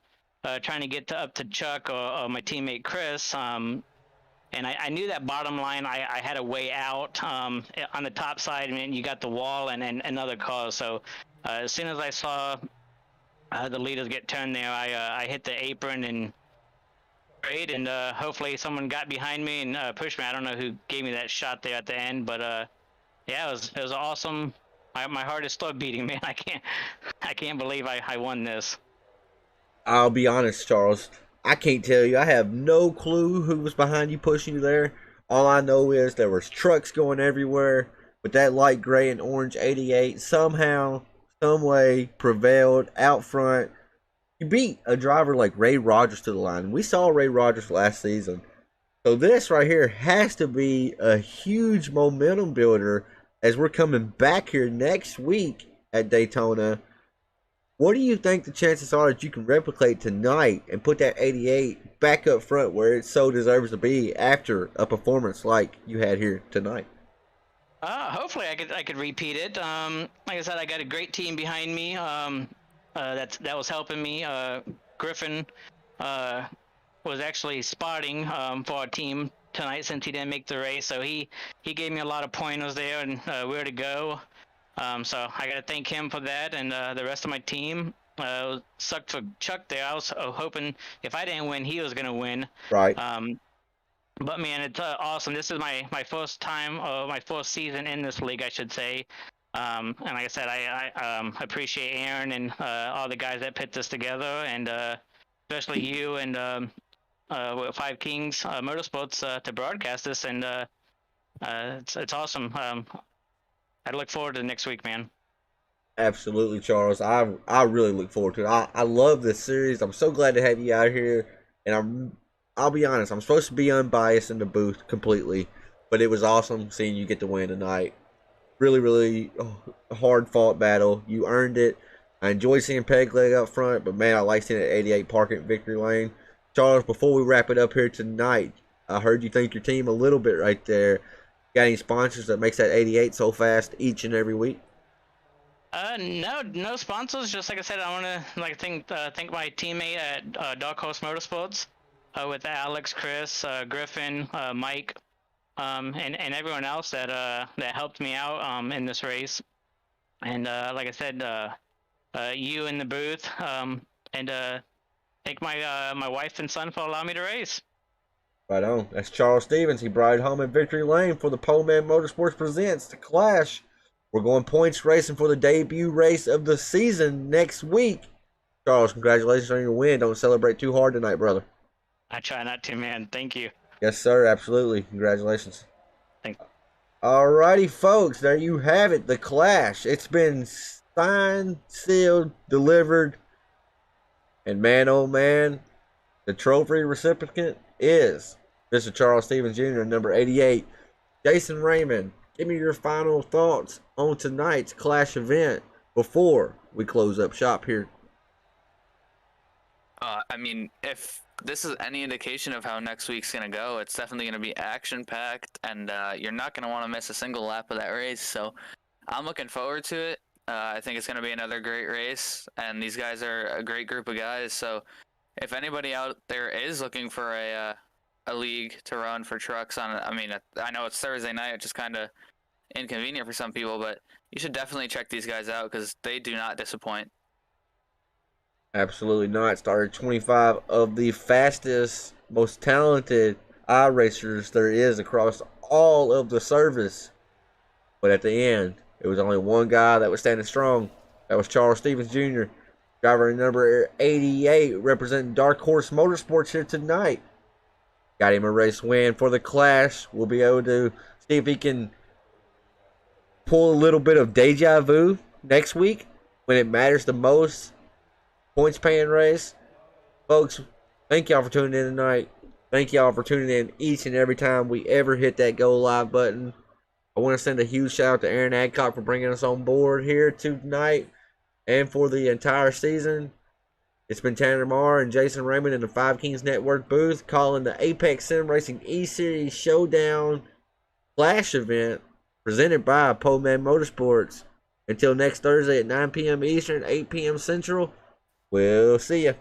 Speaker 6: trying to get up to Chuck or my teammate Chris. And I knew that bottom line, I had a way out. On the top side, I mean, you got the wall and another car. So as soon as I saw the leaders get turned there, I hit the apron and prayed, and hopefully someone got behind me and pushed me. I don't know who gave me that shot there at the end, but yeah, it was awesome. My heart is still beating, man. I can't believe I won this.
Speaker 1: I'll be honest, Charles. I can't tell you. I have no clue who was behind you pushing you there. All I know is there was trucks going everywhere, but that light gray and orange 88 somehow, some way prevailed out front. You beat a driver like Ray Rogers to the line. We saw Ray Rogers last season. So this right here has to be a huge momentum builder as we're coming back here next week at Daytona. What do you think the chances are that you can replicate tonight and put that 88 back up front where it so deserves to be after a performance like you had here tonight?
Speaker 6: Hopefully I could repeat it. Like I said, I got a great team behind me. that was helping me. Griffin was actually spotting for our team tonight since he didn't make the race, so he gave me a lot of pointers there and where to go. So I got to thank him for that, and the rest of my team. Sucked for Chuck there. I was hoping if I didn't win, he was gonna win.
Speaker 1: Right.
Speaker 6: But man, it's awesome. This is my first time, my first season in this league, I should say. And like I said, I appreciate Aaron and all the guys that put this together, and especially you and Five Kings Motorsports to broadcast this. And it's awesome. I look forward to next week, man.
Speaker 1: Absolutely, Charles. I really look forward to it. I love this series. I'm so glad to have you out here. And I'll be honest, I'm supposed to be unbiased in the booth completely, but it was awesome seeing you get the win tonight. Really, really hard fought battle. You earned it. I enjoyed seeing Peg Leg up front, but man, I like seeing it at 88 parking at Victory Lane. Charles, before we wrap it up here tonight, I heard you thank your team a little bit right there. Got any sponsors that makes that 88 so fast each and every week?
Speaker 6: No sponsors. Just like I said, I want to thank my teammate at Dark Horse Motorsports, with Alex, Chris, Griffin, Mike, and everyone else that helped me out in this race. And like I said, you in the booth, and thank my wife and son for allowing me to race.
Speaker 1: Right on. That's Charles Stevens. He brought it home at Victory Lane for the Poleman Motorsports Presents The Clash. We're going points racing for the debut race of the season next week. Charles, congratulations on your win. Don't celebrate too hard tonight, brother.
Speaker 6: I try not to, man. Thank you.
Speaker 1: Yes, sir. Absolutely. Congratulations.
Speaker 6: Thank you.
Speaker 1: Alrighty, folks. There you have it. The Clash. It's been signed, sealed, delivered. And man, oh man, the trophy recipient is Mr. Charles Stevens Jr., number 88. Jason Raymond, give me your final thoughts on tonight's Clash event before we close up shop here.
Speaker 2: I mean, if this is any indication of how next week's going to go, it's definitely going to be action-packed, and you're not going to want to miss a single lap of that race. So I'm looking forward to it. I think it's going to be another great race, and these guys are a great group of guys. So if anybody out there is looking for a league to run for trucks on, I mean, I know it's Thursday night, which is kind of inconvenient for some people, but you should definitely check these guys out because they do not disappoint.
Speaker 1: Absolutely not. Started 25 of the fastest, most talented iRacers there is across all of the service. But at the end, it was only one guy that was standing strong. That was Charles Stevens Jr., driver number 88, representing Dark Horse Motorsports here tonight. Got him a race win for the Clash. We'll be able to see if he can pull a little bit of deja vu next week when it matters the most. Points paying race. Folks, thank y'all for tuning in tonight. Thank y'all for tuning in each and every time we ever hit that go live button. I want to send a huge shout out to Aaron Adcock for bringing us on board here tonight and for the entire season. It's been Tanner Marr and Jason Raymond in the Five Kings Network booth calling the Apex Sim Racing E-Series Showdown Clash event presented by Poleman Motorsports. Until next Thursday at 9 p.m. Eastern, 8 p.m. Central, we'll see ya.